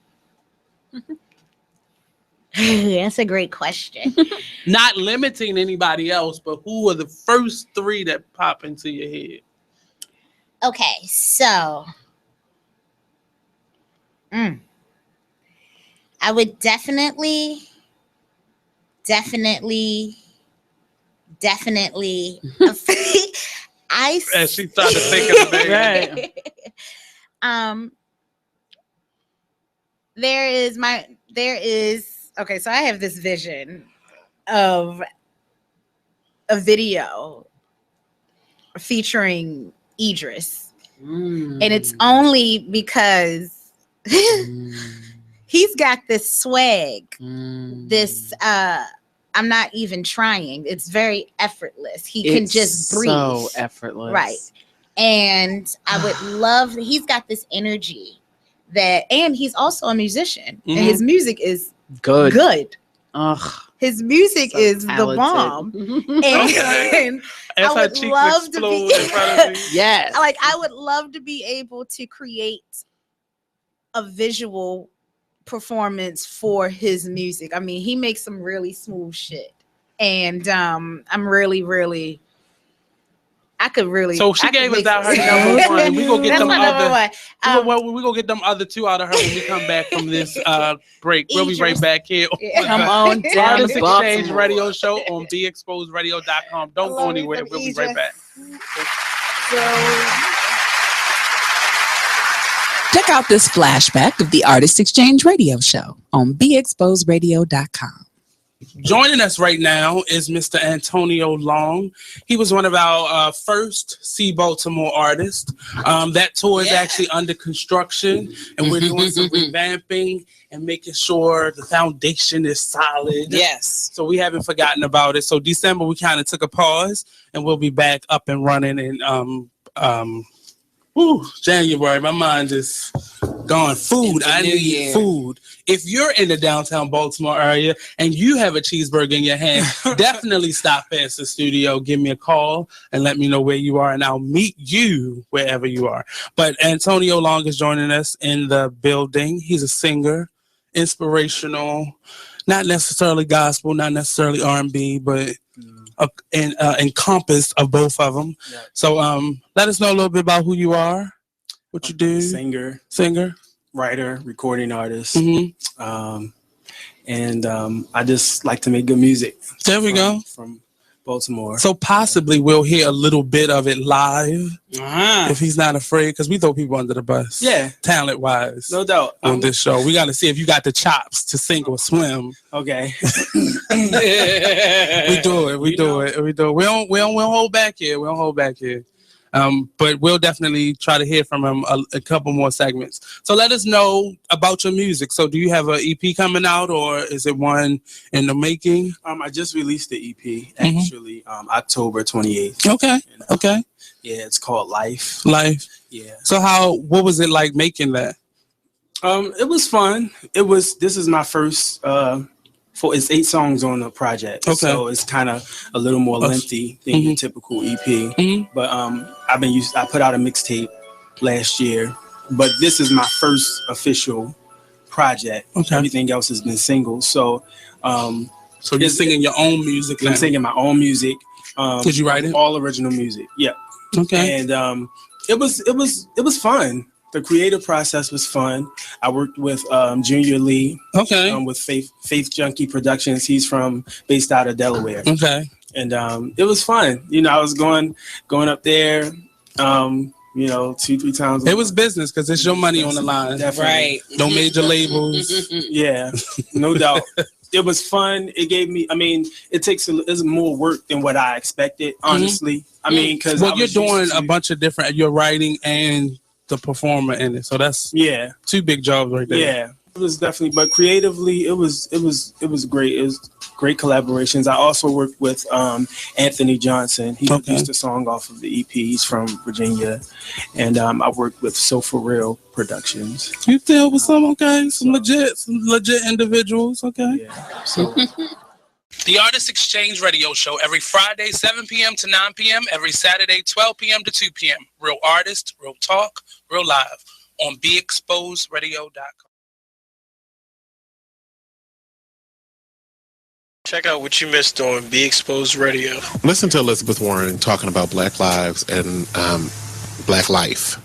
That's a great question. Not limiting anybody else, but who are the first 3 that pop into your head? Okay, so I would definitely As she started to think of the name. There is okay, so I have this vision of a video featuring Idris. And it's only because he's got this swag, this I'm not even trying. It's very effortless. He can just breathe. So effortless. Right. And I would love, he's got this energy and he's also a musician. And his music is good. Ugh. His music So is talented. the bomb. And I would love to be yes. Like I would love to be able to create a visual performance for his music. I mean, he makes some really smooth shit. And I'm really I could really. So she gave us out her number one, and we gonna get them other. We gonna get them other two out of her when we come back from this break. We'll be right back here. Come on down, Artist Exchange Baltimore. Radio Show on BeExposedRadio.com. Don't go anywhere. We'll be right back. Check out this flashback of the Artist Exchange Radio Show on BeExposedRadio.com. Joining us right now is Mr. Antonio Long. He was one of our first See Baltimore artists. That tour is actually under construction, and we're doing some revamping and making sure the foundation is solid. Yes. So we haven't forgotten about it. So December, we kind of took a pause, and we'll be back up and running in January. My mind is gone. Food. I need food. If you're in the downtown Baltimore area and you have a cheeseburger in your hand, definitely stop past the studio. Give me a call and let me know where you are, and I'll meet you wherever you are. But Antonio Long is joining us in the building. He's a singer, inspirational, not necessarily gospel, not necessarily R&B, but encompassed of both of them. Yeah. So let us know a little bit about who you are, what you do. Singer. Writer, recording artist. And I just like to make good music. There we go. From Baltimore. So possibly we'll hear a little bit of it live if he's not afraid, because we throw people under the bus. Yeah. Talent wise. No doubt. On this show. We got to see if you got the chops to sink or swim. Okay. We do it. We don't hold back here. We don't hold back here. But we'll definitely try to hear from him a couple more segments. So let us know about your music. So do you have an EP coming out, or is it one in the making? I just released the EP actually October 28th. Okay. Yeah, it's called Life. Yeah. So what was it like making that? It was fun. This is my first it's 8 songs on the project. So it's kind of a little more lengthy than your typical EP. But I put out a mixtape last year, but this is my first official project. Everything else has been singles. So you're singing your own music now? I'm singing my own music. Did you write it? All original music. Yeah. Okay. And it was fun. The creative process was fun. I worked with Junior Lee. With Faith Junkie Productions. He's based out of Delaware. And it was fun. I was going up there. 2-3 times. It was business because it's your money on the line. Definitely. Right. No major labels. Yeah, no doubt. It was fun. It gave me. It's more work than what I expected. Honestly, because you're doing a bunch of different. You're writing and the performer in it, so that's 2 big jobs right there. Yeah, it was definitely, but creatively, it was great. It was great collaborations. I also worked with Anthony Johnson. He produced a song off of the EP. He's from Virginia, and I worked with So For Real Productions. You deal with some legit individuals. Okay. Yeah. So. The Artist Exchange Radio Show every Friday, 7 p.m. to 9 p.m., every Saturday, 12 p.m. to 2 p.m. Real artists, real talk, real live on BeExposedRadio.com. Check out what you missed on Be Exposed Radio. Listen to Elizabeth Warren talking about Black lives and Black life.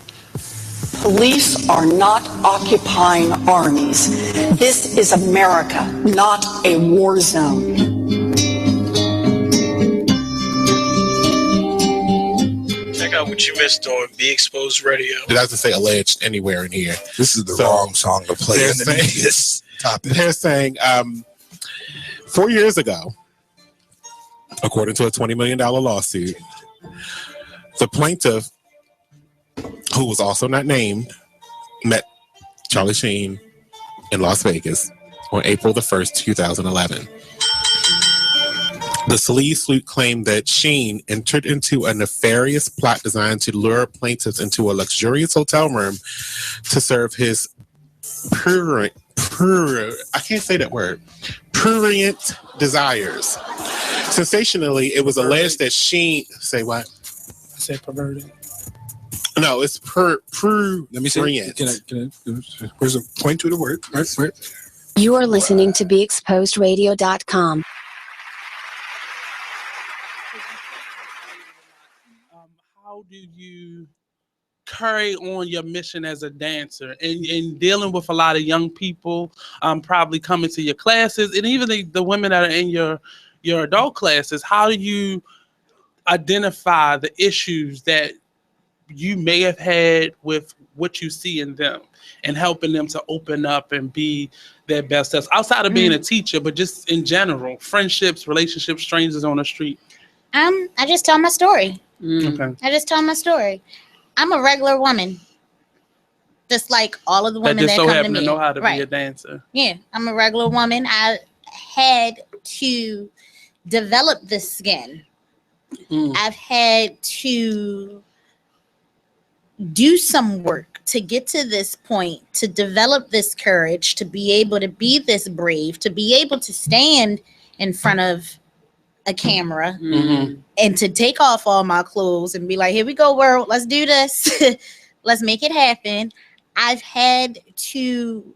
Police are not occupying armies. This is America, not a war zone. Check out what you missed on Be Exposed Radio. It doesn't say alleged anywhere in here. This is the wrong song to play underneath this topic. They're saying 4 years ago, according to a $20 million lawsuit. The plaintiff, who was also not named, met Charlie Sheen in Las Vegas on April the 1st, 2011. The sleaze suit claimed that Sheen entered into a nefarious plot designed to lure plaintiffs into a luxurious hotel room to serve his prurient desires. Sensationally, it was alleged that Sheen... Say what? I said perverted. No, it's Let me see. Can I, where's a point to the word? Right. You are listening to BeExposedRadio.com. How do you carry on your mission as a dancer and dealing with a lot of young people probably coming to your classes, and even the women that are in your adult classes? How do you identify the issues that you may have had with what you see in them and helping them to open up and be their best selves outside of being a teacher, but just in general, friendships, relationships, strangers on the street? I just tell my story. Okay. I just tell my story. I'm a regular woman, just like all of the women that so come to happen me. to know how to Right. be a dancer. Yeah, I'm a regular woman. I had to develop this skin. I've had to do some work to get to this point, to develop this courage, to be able to be this brave, to be able to stand in front of a camera and to take off all my clothes and be like, here we go, world, let's do this. Let's make it happen. I've had to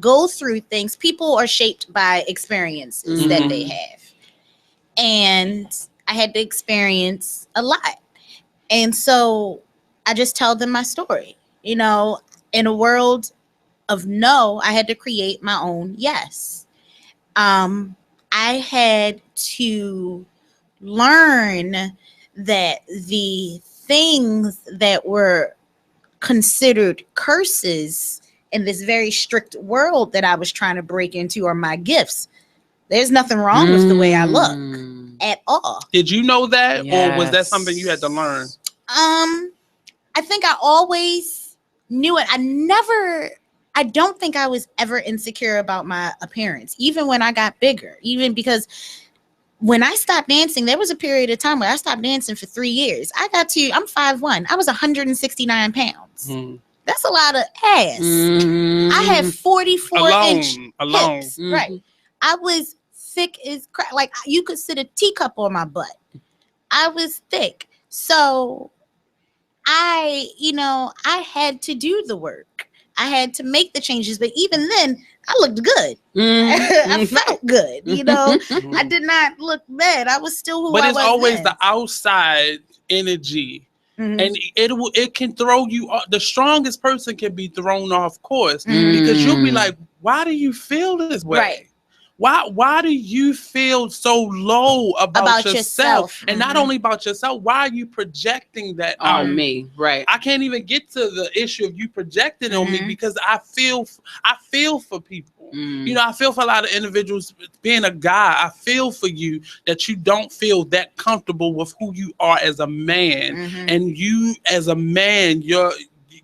go through things. People are shaped by experiences that they have. And I had to experience a lot. And so I just tell them my story. You know, in a world of no, I had to create my own yes. I had to learn that the things that were considered curses in this very strict world that I was trying to break into are my gifts. There's nothing wrong with the way I look at all. Did you know that, or was that something you had to learn? I think I always knew it. I don't think I was ever insecure about my appearance, even when I got bigger, even because when I stopped dancing, there was a period of time where I stopped dancing for 3 years. I'm 5'1". I was 169 pounds. That's a lot of ass. I had 44-inch hips. Right. I was thick as crap. Like, you could sit a teacup on my butt. I was thick. So I had to do the work. I had to make the changes. But even then, I looked good. I felt good. I did not look bad. I was still who I was. But it's always then. the outside energy. And it can throw you off. The strongest person can be thrown off course because you'll be like, why do you feel this way? Right. Why do you feel so low about yourself? And not only about yourself, why are you projecting that on me? Right. I can't even get to the issue of you projecting on me because I feel for people. I feel for a lot of individuals. Being a guy, I feel for you that you don't feel that comfortable with who you are as a man. And you as a man, you're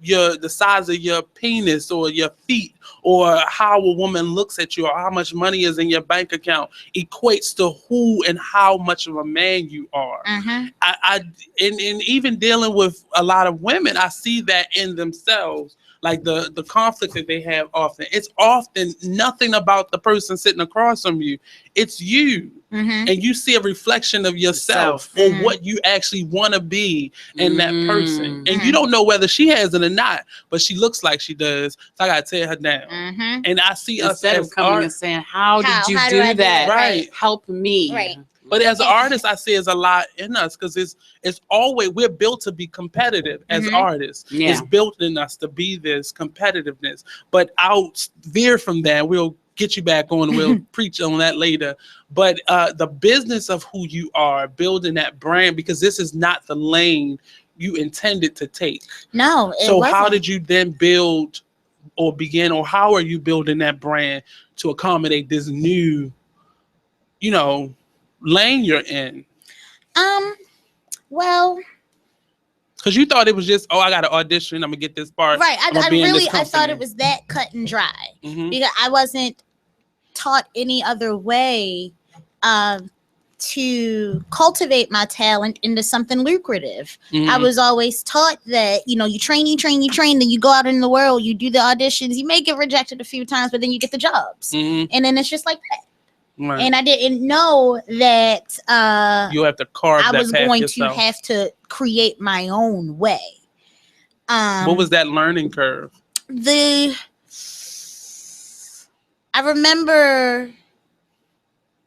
the size of your penis or your feet or how a woman looks at you or how much money is in your bank account equates to who and how much of a man you are. And even dealing with a lot of women, I see that in themselves. Like the conflict that they have often. It's often nothing about the person sitting across from you. It's you. And you see a reflection of yourself or what you actually want to be in that person. And you don't know whether she has it or not, but she looks like she does. So I got to tear her down. And I see Instead us of coming and saying, how did you do that? Right. Help me. Right. But as an artist, I see there's a lot in us because it's always, we're built to be competitive as artists. Yeah. It's built in us to be this competitiveness. But I'll veer from that. We'll get you back on. We'll preach on that later. But the business of who you are, building that brand, because this is not the lane you intended to take. No, it So wasn't. how did you then build or begin, or how are you building that brand to accommodate this new, lane you're in? Well, because you thought it was just, I got to audition, I'm gonna get this part. Right. I thought it was was that cut and dry Mhm. because I wasn't taught any other way to cultivate my talent into something lucrative. Mhm. I was always taught that, you train, then you go out in the world, you do the auditions, you may get rejected a few times, but then you get the jobs. Mhm. And then it's just like that. Right. And I didn't know that You have to carve I that was path going yourself. to have to create my own way. What was that learning curve? I remember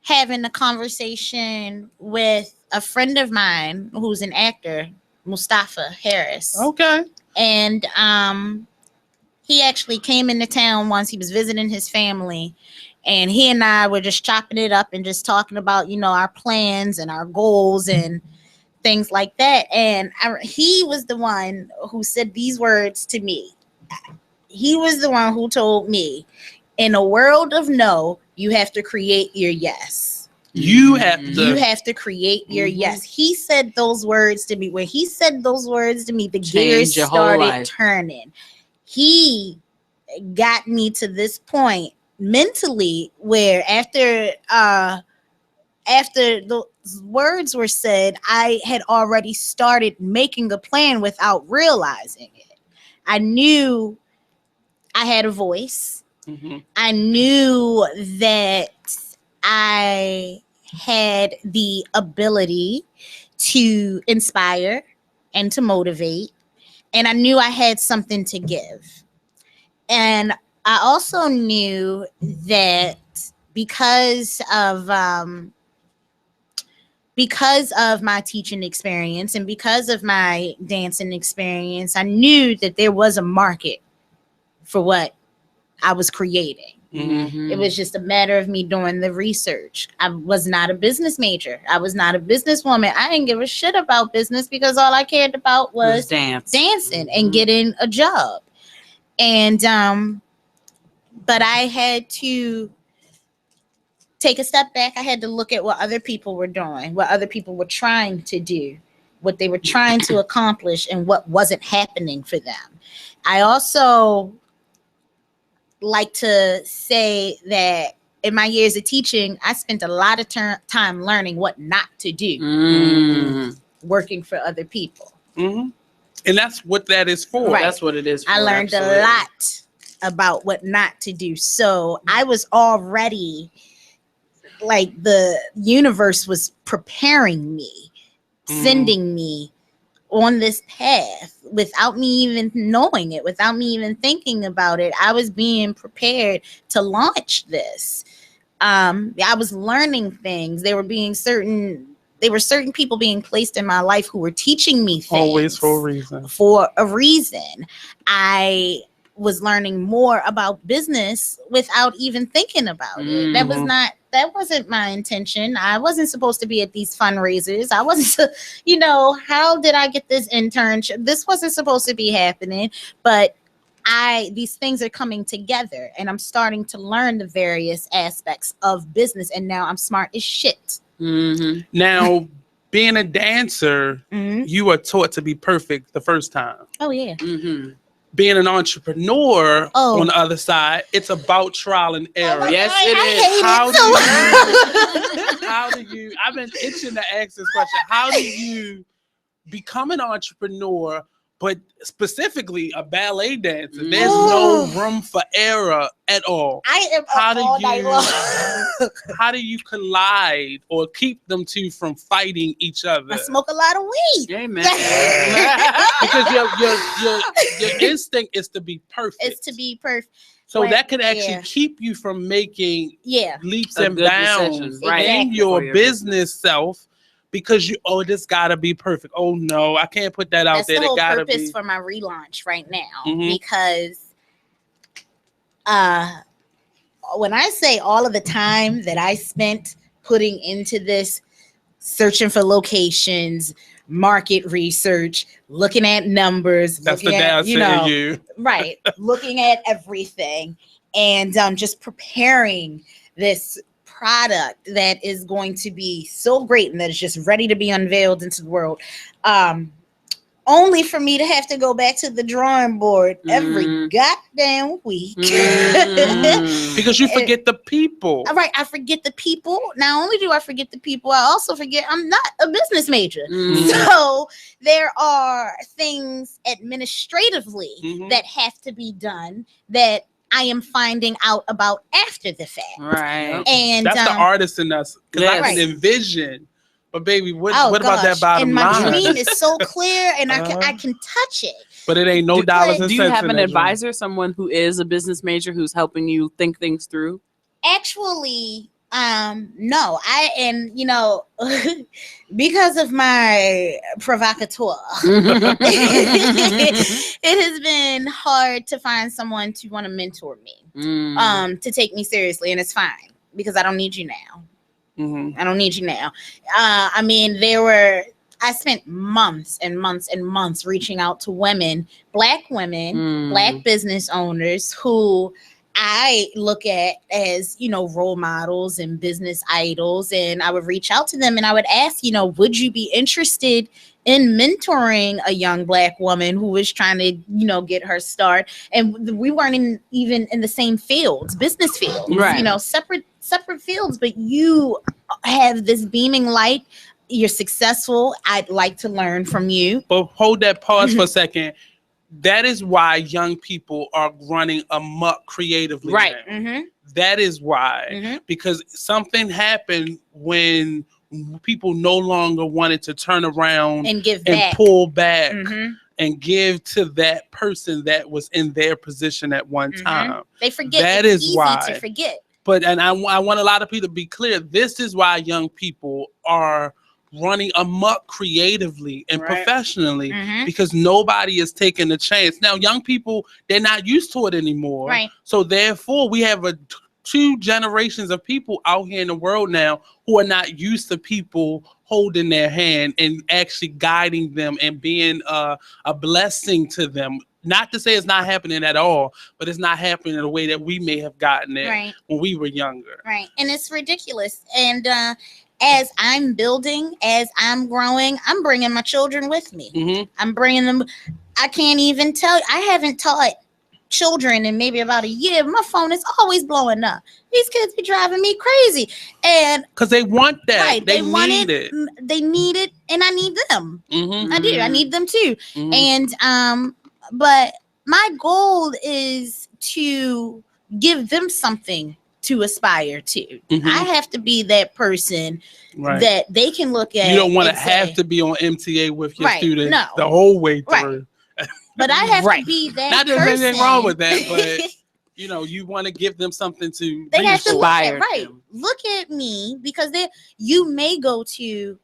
having a conversation with a friend of mine who's an actor, Mustafa Harris. Okay. And he actually came into town once. He was visiting his family. And he and I were just chopping it up and just talking about, our plans and our goals and things like that. And he was the one who said these words to me. He was the one who told me, in a world of no, you have to create your yes. You have to create your yes. He said those words to me. When he said those words to me, the gears your whole started life. turning. He got me to this point mentally where after those words were said, I had already started making a plan without realizing it. I knew I had a voice. Mm-hmm. I knew that I had the ability to inspire and to motivate. And I knew I had something to give. And I also knew that because of my teaching experience and because of my dancing experience, I knew that there was a market for what I was creating. Mm-hmm. It was just a matter of me doing the research. I was not a business major. I was not a businesswoman. I didn't give a shit about business because all I cared about was dancing and getting a job. And but I had to take a step back. I had to look at what other people were doing, what other people were trying to do, what they were trying to accomplish, and what wasn't happening for them. I also like to say that in my years of teaching, I spent a lot of time learning what not to do, working for other people. Mm-hmm. And that's what that is for. Right. That's what it is for. I learned a lot about what not to do. So I was already, like, the universe was preparing me, sending me on this path without me even knowing it, without me even thinking about it. I was being prepared to launch this. I was learning things. There were certain people being placed in my life who were teaching me things. Always for a reason. For a reason. I was learning more about business without even thinking about it. That wasn't my intention. I wasn't supposed to be at these fundraisers. I wasn't, how did I get this internship? This wasn't supposed to be happening, but these things are coming together and I'm starting to learn the various aspects of business. And now I'm smart as shit. Mm-hmm. Now, being a dancer, you are taught to be perfect the first time. Oh, yeah. Mm-hmm. Being an entrepreneur on the other side, it's about trial and error. Yes, it is. How do you, I've been itching to ask this question. How do you become an entrepreneur, but specifically a ballet dancer? There's no room for error at all. I am all night long. How do you collide or keep them two from fighting each other? I smoke a lot of weed. Amen. Because your instinct is to be perfect. It's to be perfect. So that could actually keep you from making leaps and bounds in your business self. Because this gotta be perfect. Oh no, I can't put that out there. That's the whole gotta purpose be for my relaunch right now. Mhm. Because when I say all of the time that I spent putting into this, searching for locations, market research, looking at numbers, that's looking the at, dancer in you. right, looking at everything, and just preparing this product that is going to be so great and that is just ready to be unveiled into the world. Only for me to have to go back to the drawing board every goddamn week. Because you forget the people. Right, I forget the people. Not only do I forget the people, I also forget I'm not a business major. So there are things administratively that have to be done that I am finding out about after the fact. Right. And that's the artist in us. Because I can envision. But baby, what about that bottom line? And my dream is so clear, and I can touch it. But it ain't no dollars and Do cents. you have an in advisor, someone who is a business major who's helping you think things through? Actually, no. Because of my provocateur, it has been hard to find someone to want to mentor me, to take me seriously, and it's fine because I don't need you now. I don't need you now. I mean, I spent months and months and months reaching out to women, Black women, Black business owners who I look at as, role models and business idols. And I would reach out to them and I would ask, would you be interested in mentoring a young Black woman who was trying to, get her start? And we weren't even in the same fields, business fields, right? Separate fields, but you have this beaming light. You're successful. I'd like to learn from you. But hold that pause for a second. That is why young people are running amok creatively. Right. Now. That is why. Because something happened when people no longer wanted to turn around and give and back. Pull back and give to that person that was in their position at one time. They forget. That it's is easy why. To forget. But I want a lot of people to be clear. This is why young people are running amok creatively and professionally because nobody is taking the chance. Now, young people, they're not used to it anymore. Right. So therefore, we have two generations of people out here in the world now who are not used to people holding their hand and actually guiding them and being a blessing to them. Not to say it's not happening at all, but it's not happening in the way that we may have gotten it when we were younger. Right. And it's ridiculous. And as I'm building, as I'm growing, I'm bringing my children with me. I'm bringing them. I can't even tell you. I haven't taught children in maybe about a year. My phone is always blowing up. These kids be driving me crazy. And because they want that. Right. They want need it. They need it. And I need them. I do. I need them too. And but my goal is to give them something to aspire to. I have to be that person that they can look at. You don't want to have to be on MTA with your students the whole way through. But I have to be that Not person. there's anything wrong with that, but you want to give them something to they have to inspire. Look at me, because you may go to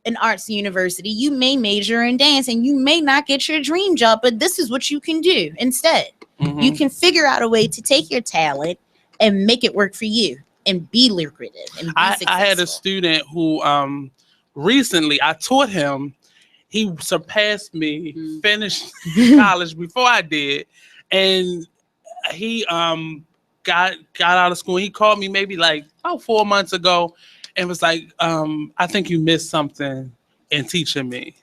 an arts university, you may major in dance, and you may not get your dream job, but this is what you can do instead. You can figure out a way to take your talent and make it work for you and be lucrative. And be I had a student who recently I taught him. He surpassed me, finished college before I did, and he got out of school. He called me maybe like 4 months ago and was like, I think you missed something in teaching me.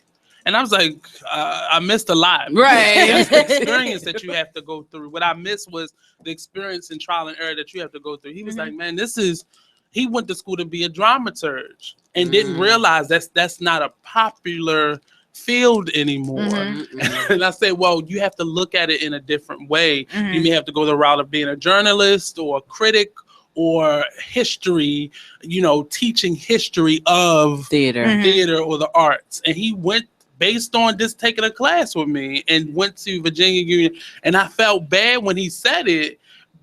And I was like, I missed a lot. Right. That's the experience that you have to go through. What I missed was the experience and trial and error that you have to go through. He was like, man, he went to school to be a dramaturge and didn't realize that's not a popular field anymore. And I said, well, you have to look at it in a different way. You may have to go the route of being a journalist or a critic or history, teaching history of theater or the arts. And he went based on just taking a class with me and went to Virginia Union. And I felt bad when he said it,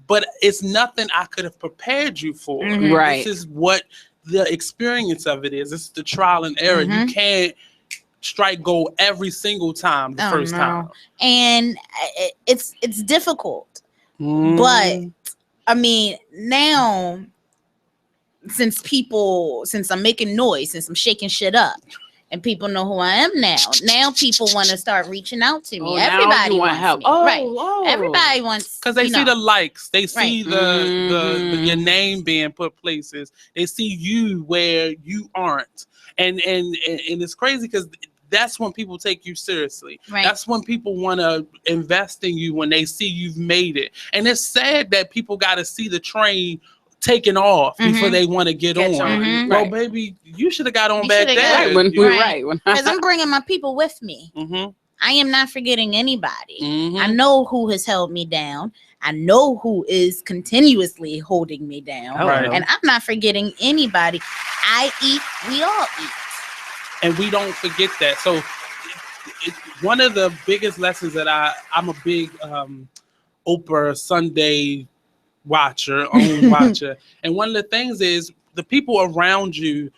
but it's nothing I could have prepared you for. Right. This is what the experience of it is. This is the trial and error. You can't strike gold every single time the first time. And it's difficult. But I mean, now since I'm making noise, since I'm shaking shit up, And people know who I am now. Now people want to start reaching out to me. Oh, Everybody want wants help. me. Oh, Right. oh. Everybody wants, because they see the likes, they see Right. your name being put places, they see you where you aren't, and it's crazy because that's when people take you seriously. Right. That's when people want to invest in you when they see you've made it. And it's sad that people got to see the train taking off before they want to get on. on. Well, Right. baby, you should have got on You back shoulda then. got- Right. Because I'm bringing my people with me. I am not forgetting anybody. I know who has held me down. I know who is continuously holding me down. Right. And I'm not forgetting anybody. I eat, we all eat. And we don't forget that. So one of the biggest lessons that I'm a big Oprah Sunday watcher, and one of the things is the people around you,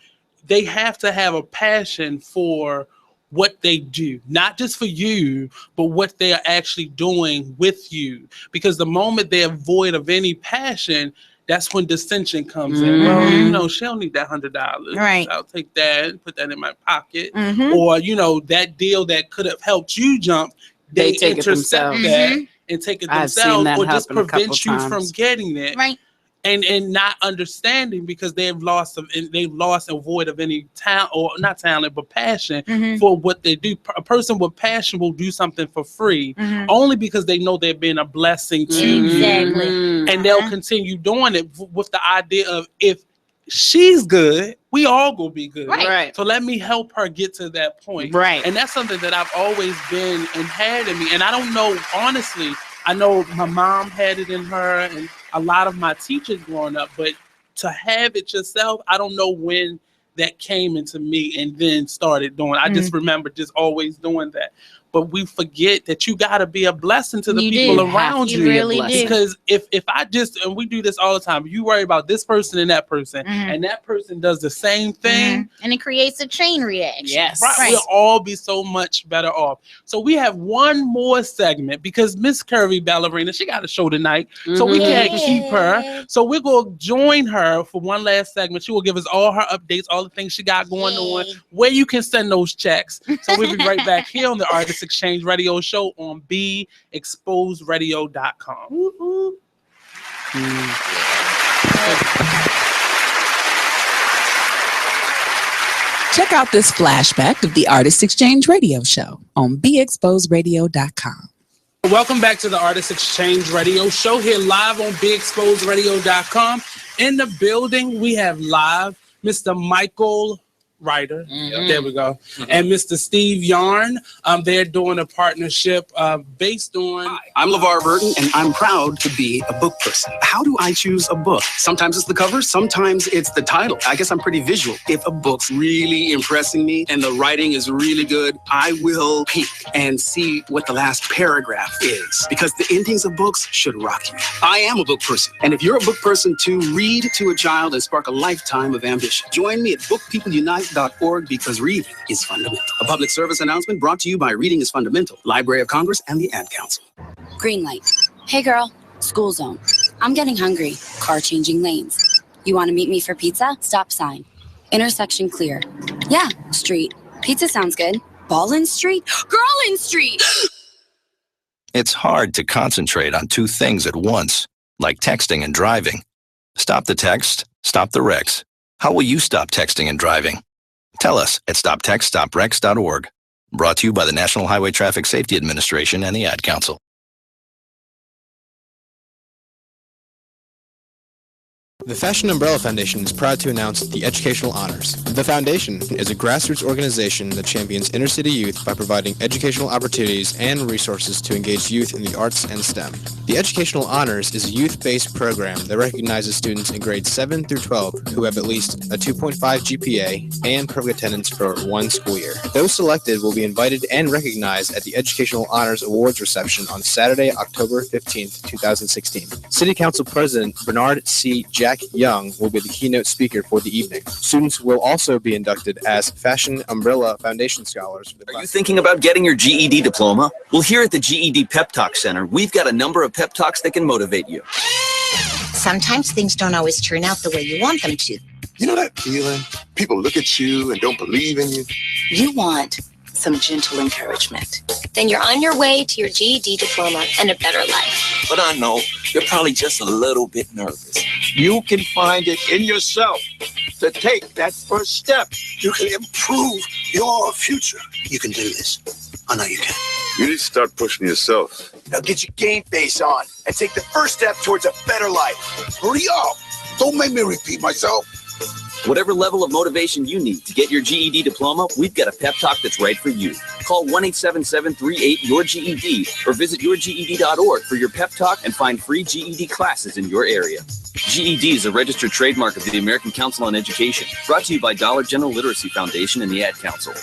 they have to have a passion for what they do, not just for you, but what they are actually doing with you. Because the moment they're void of any passion, that's when dissension comes in. Well, you know, she don't need that $100. Right. I'll take that and put that in my pocket. Mhm. Or, you know, that deal that could have helped you jump, they take it intercept themselves. that and take it I've seen themselves, that or just happen a couple prevent you from times. getting it. Right. And not understanding because they've lost a void of any talent, or not talent, but passion for what they do. A person with passion will do something for free only because they know they're being a blessing to you, and they'll continue doing it with the idea of, if she's good, we all gonna be good. Right. So let me help her get to that point. Right. And that's something that I've always been and had in me. And I don't know, honestly, I know my mom had it in her and a lot of my teachers growing up, but to have it yourself, I don't know when that came into me and then started doing. I just remember just always doing that. But we forget that you got to be a blessing to the You people do. around You you. really do. Because if I just, and we do this all the time, you worry about this person and that person, and that person does the same thing. And it creates a chain reaction. Yes. Right. We'll all be so much better off. So we have one more segment because Miss CurvyBallerina, she got a show tonight. So we can't keep her. So we're going to join her for one last segment. She will give us all her updates, all the things she got going on, where you can send those checks. So we'll be right back here on the Artist Exchange Radio Show on BExposedRadio.com. Check out this flashback of the Artist Exchange Radio Show on BExposedRadio.com. Welcome back to the Artist Exchange Radio Show here live on BExposedRadio.com. In the building, we have live Mr. Michael Ryder. There we go. And Mr. Steve Yarn. They're doing a partnership based on... Hi, I'm LeVar Burton, and I'm proud to be a book person. How do I choose a book? Sometimes it's the cover, sometimes it's the title. I guess I'm pretty visual. If a book's really impressing me and the writing is really good, I will peek and see what the last paragraph is, because the endings of books should rock you. I am a book person, and if you're a book person too, read to a child and spark a lifetime of ambition. Join me at bookpeopleunite.org, because reading is fundamental. A public service announcement brought to you by Reading is Fundamental, Library of Congress, and the Ad Council. Green light. Hey girl, school zone. I'm getting hungry. Car changing lanes. You want to meet me for pizza? Stop sign. Intersection clear. Yeah, street. Pizza sounds good. Ballin Street? Girlin Street! It's hard to concentrate on two things at once, like texting and driving. Stop the text, stop the wrecks. How will you stop texting and driving? Tell us at stoptextstopwrecks.org. Brought to you by the National Highway Traffic Safety Administration and the Ad Council. The Fashion Umbrella Foundation is proud to announce the Educational Honors. The Foundation is a grassroots organization that champions inner-city youth by providing educational opportunities and resources to engage youth in the arts and STEM. The Educational Honors is a youth-based program that recognizes students in grades 7 through 12 who have at least a 2.5 GPA and perfect attendance for one school year. Those selected will be invited and recognized at the Educational Honors Awards reception on Saturday, October 15th, 2016. City Council President Bernard C. Jack Young will be the keynote speaker for the evening. Students will also be inducted as Fashion Umbrella Foundation Scholars. For the Are you thinking about getting your GED diploma? Well, here at the GED Pep Talk Center, we've got a number of pep talks that can motivate you. Sometimes things don't always turn out the way you want them to. You know that feeling? People look at you and don't believe in you. You want some gentle encouragement. Then you're on your way to your GED diploma and a better life. But I know you're probably just a little bit nervous. You can find it in yourself to take that first step. You can improve your future. You can do this. I know you can. You need to start pushing yourself. Now get your game face on and take the first step towards a better life. Hurry up. Don't make me repeat myself. Whatever level of motivation you need to get your GED diploma, we've got a pep talk that's right for you. Call 1-877-38-YOUR-GED or visit yourged.org for your pep talk and find free GED classes in your area. GED is a registered trademark of the American Council on Education, brought to you by Dollar General Literacy Foundation and the Ad Council.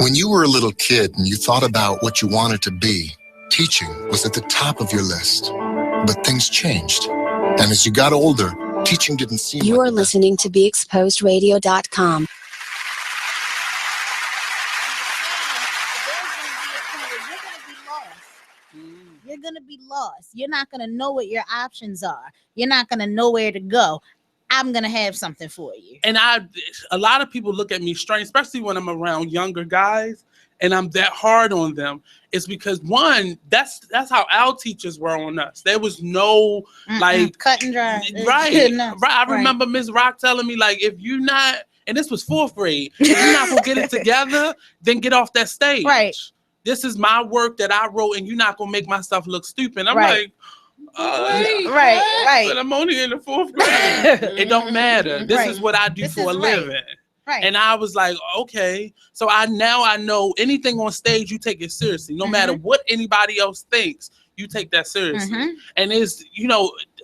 When you were a little kid and you thought about what you wanted to be, teaching was at the top of your list. But things changed. And as you got older, teaching didn't seem You are listening to BeExposedRadio.com. You're going to be lost. You're not going to know what your options are. You're not going to know where to go. I'm going to have something for you. And a lot of people look at me strange, especially when I'm around younger guys and I'm that hard on them. It's because one, that's how our teachers were on us. There was no like cut and dry. Right. I remember Miss Rock telling me, like, if you're not, and this was 4th grade, if you're not gonna get it together, then get off that stage. Right. This is my work that I wrote, and you're not gonna make myself look stupid. I'm Right. like, right. But I'm only in the 4th grade. It don't matter. This is what I do for a living. Right. And I was like, okay. So I know anything on stage, you take it seriously. No matter what anybody else thinks, you take that seriously. And it's,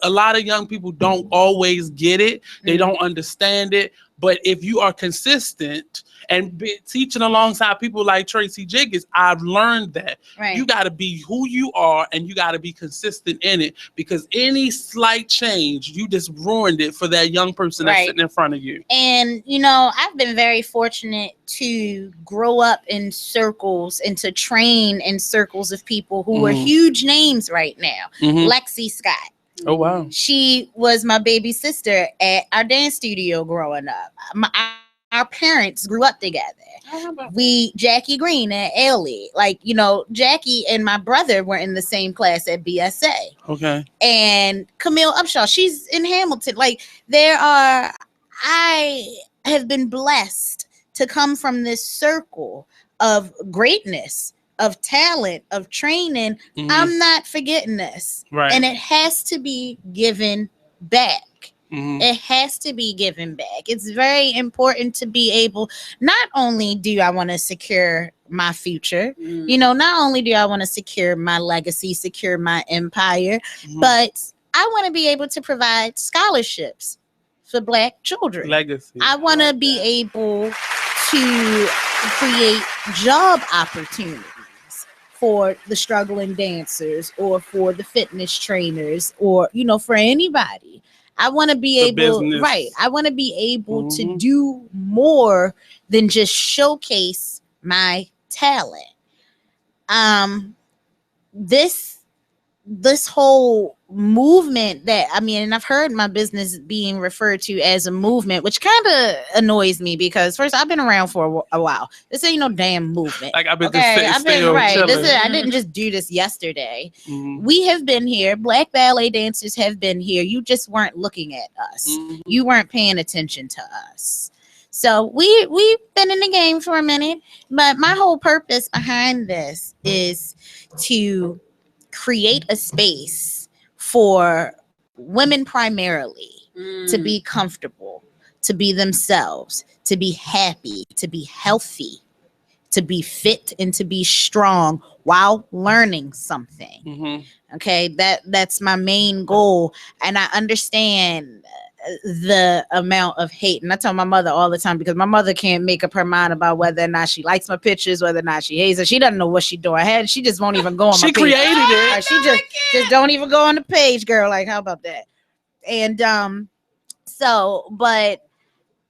a lot of young people don't always get it. They don't understand it. But if you are consistent and teaching alongside people like Tracy Jiggins, I've learned that you got to be who you are and you got to be consistent in it, because any slight change, you just ruined it for that young person that's sitting in front of you. And, I've been very fortunate to grow up in circles and to train in circles of people who are huge names right now. Lexi Scott. Oh, wow. She was my baby sister at our dance studio growing up. Our parents grew up together. Jackie Green and Ellie, Jackie and my brother were in the same class at BSA. Okay. And Camille Upshaw, she's in Hamilton. I have been blessed to come from this circle of greatness, of talent, of training. I'm not forgetting this. Right. And it has to be given back. It has to be given back. It's very important to be able, not only do I want to secure my future, not only do I want to secure my legacy, secure my empire, but I want to be able to provide scholarships for Black children. Legacy. I want to be able to create job opportunities for the struggling dancers or for the fitness trainers or, for anybody. I want to be able, I want to be able to do more than just showcase my talent. This whole movement and I've heard my business being referred to as a movement, which kind of annoys me because first, I've been around for a while. This ain't no damn movement. I've been I didn't just do this yesterday. We have been here. Black ballet dancers have been here. You just weren't looking at us. You weren't paying attention to us. So we've been in the game for a minute, but my whole purpose behind this is to create a space for women primarily to be comfortable, to be themselves, to be happy, to be healthy, to be fit, and to be strong while learning something. Okay, that's my main goal. And I understand the amount of hate. And I tell my mother all the time, because my mother can't make up her mind about whether or not she likes my pictures, whether or not she hates it. She doesn't know what she's doing. She just won't even go on my page. She created it. She just don't even go on the page, girl. Like, how about that? And but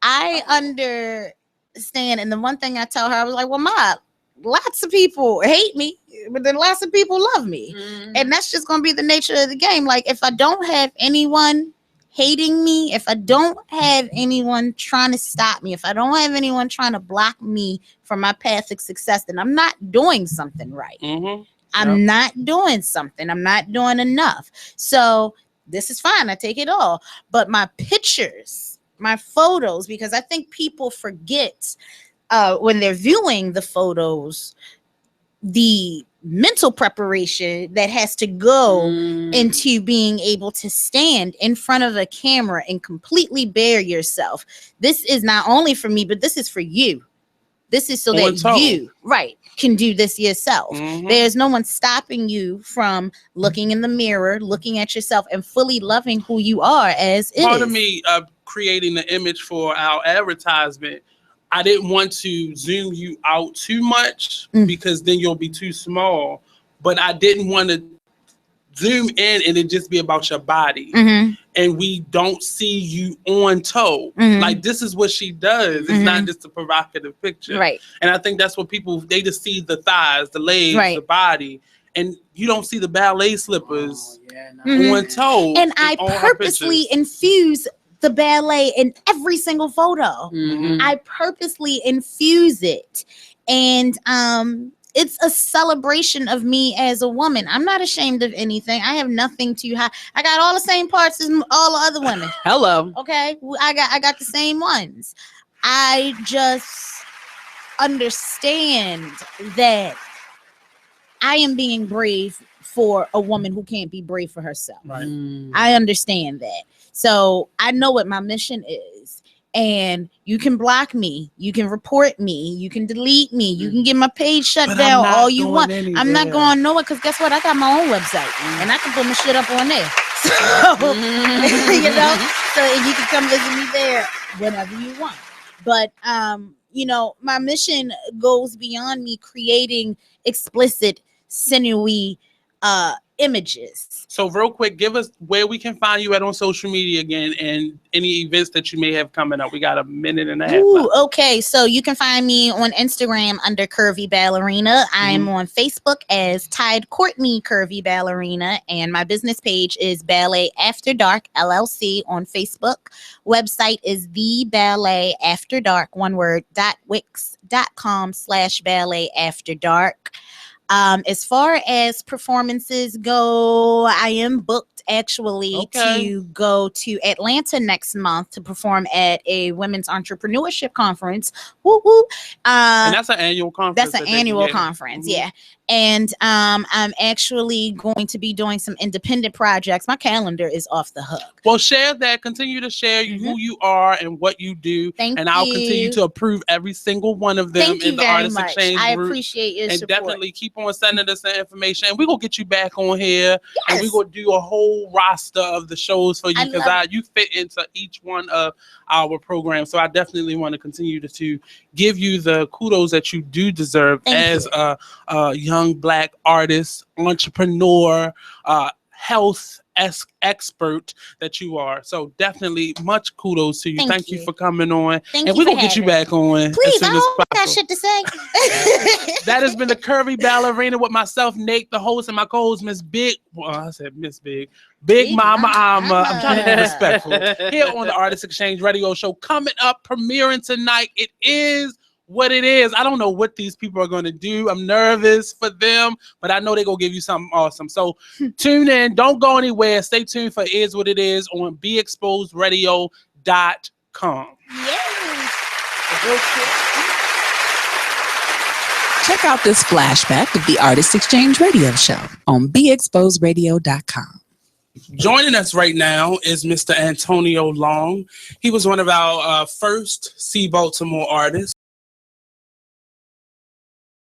I understand. And the one thing I tell her, I was like, well, Ma, lots of people hate me, but then lots of people love me. And that's just going to be the nature of the game. Like, if I don't have anyone hating me, if I don't have anyone trying to stop me, if I don't have anyone trying to block me from my path of success, then I'm not doing something right. I'm not doing something. I'm not doing enough. So this is fine. I take it all. But my pictures, my photos, because I think people forget when they're viewing the photos, the mental preparation that has to go into being able to stand in front of a camera and completely bare yourself. This is not only for me, but this is for you. This is so that you, can do this yourself. There's no one stopping you from looking in the mirror, looking at yourself, and fully loving who you are as is. Part of me creating the image for our advertisement, I didn't want to zoom you out too much because then you'll be too small. But I didn't want to zoom in and it just be about your body. And we don't see you on toe. Like, this is what she does. It's not just a provocative picture. Right. And I think that's what people, they just see the thighs, the legs, the body. And you don't see the ballet slippers on toe. And I purposely infuse the ballet in every single photo. I purposely infuse it. And it's a celebration of me as a woman. I'm not ashamed of anything. I have nothing to hide. I got all the same parts as all the other women. Hello. Okay. I got the same ones. I just understand that I am being brave for a woman who can't be brave for herself. I understand that. So I know what my mission is. And you can block me, you can report me, you can delete me, you can get my page shut down all you want. I'm not going nowhere because guess what? I got my own website and I can put my shit up on there. So, you know, so you can come visit me there whenever you want. But, you know, my mission goes beyond me creating explicit, sinewy images. So real quick, give us where we can find you at on social media again and any events that you may have coming up. We got a minute and a half. Ooh, okay. So you can find me on Instagram under CurvyBallerina. I'm on Facebook as Tyde-Courtney CurvyBallerina, and my business page is Ballet After Dark LLC on Facebook. Website is The Ballet After Dark, one word, .wix.com/ballet after dark. As far as performances go, I am booked actually to go to Atlanta next month to perform at a women's entrepreneurship conference. Woo woo. And that's an annual conference. That's an annual conference, yeah. And I'm actually going to be doing some independent projects. My calendar is off the hook. Well, share that. Continue to share who you are and what you do. Thank I'll continue to approve every single one of them in the Artist Exchange I group. appreciate your and support. Definitely keep on sending us the information. And we're going to get you back on here. And we're going to do a whole roster of the shows for you because you fit into each one of our programs. So I definitely want to continue to give you the kudos that you do deserve as a young Black artist, entrepreneur, health expert that you are. So definitely much kudos to you. Thank you for coming on. And we're going to get you back on. Please, as soon as I got shit to say. That has been the Curvy Ballerina with myself, Nate, the host, and my co-host, Miss Big. Well, I said Miss Big. Big Mama Ama. I'm trying to be respectful. Here on the Artist Exchange Radio Show. Coming up, premiering tonight. It is what it is. I don't know what these people are going to do. I'm nervous for them, but I know they're going to give you something awesome. So tune in. Don't go anywhere. Stay tuned for Is What It Is on BeExposedRadio.com. Yes. Check out this flashback of the Artist Exchange Radio Show on BeExposedRadio.com. Joining us right now is Mr. Antonio Long. He was one of our first See Baltimore artists.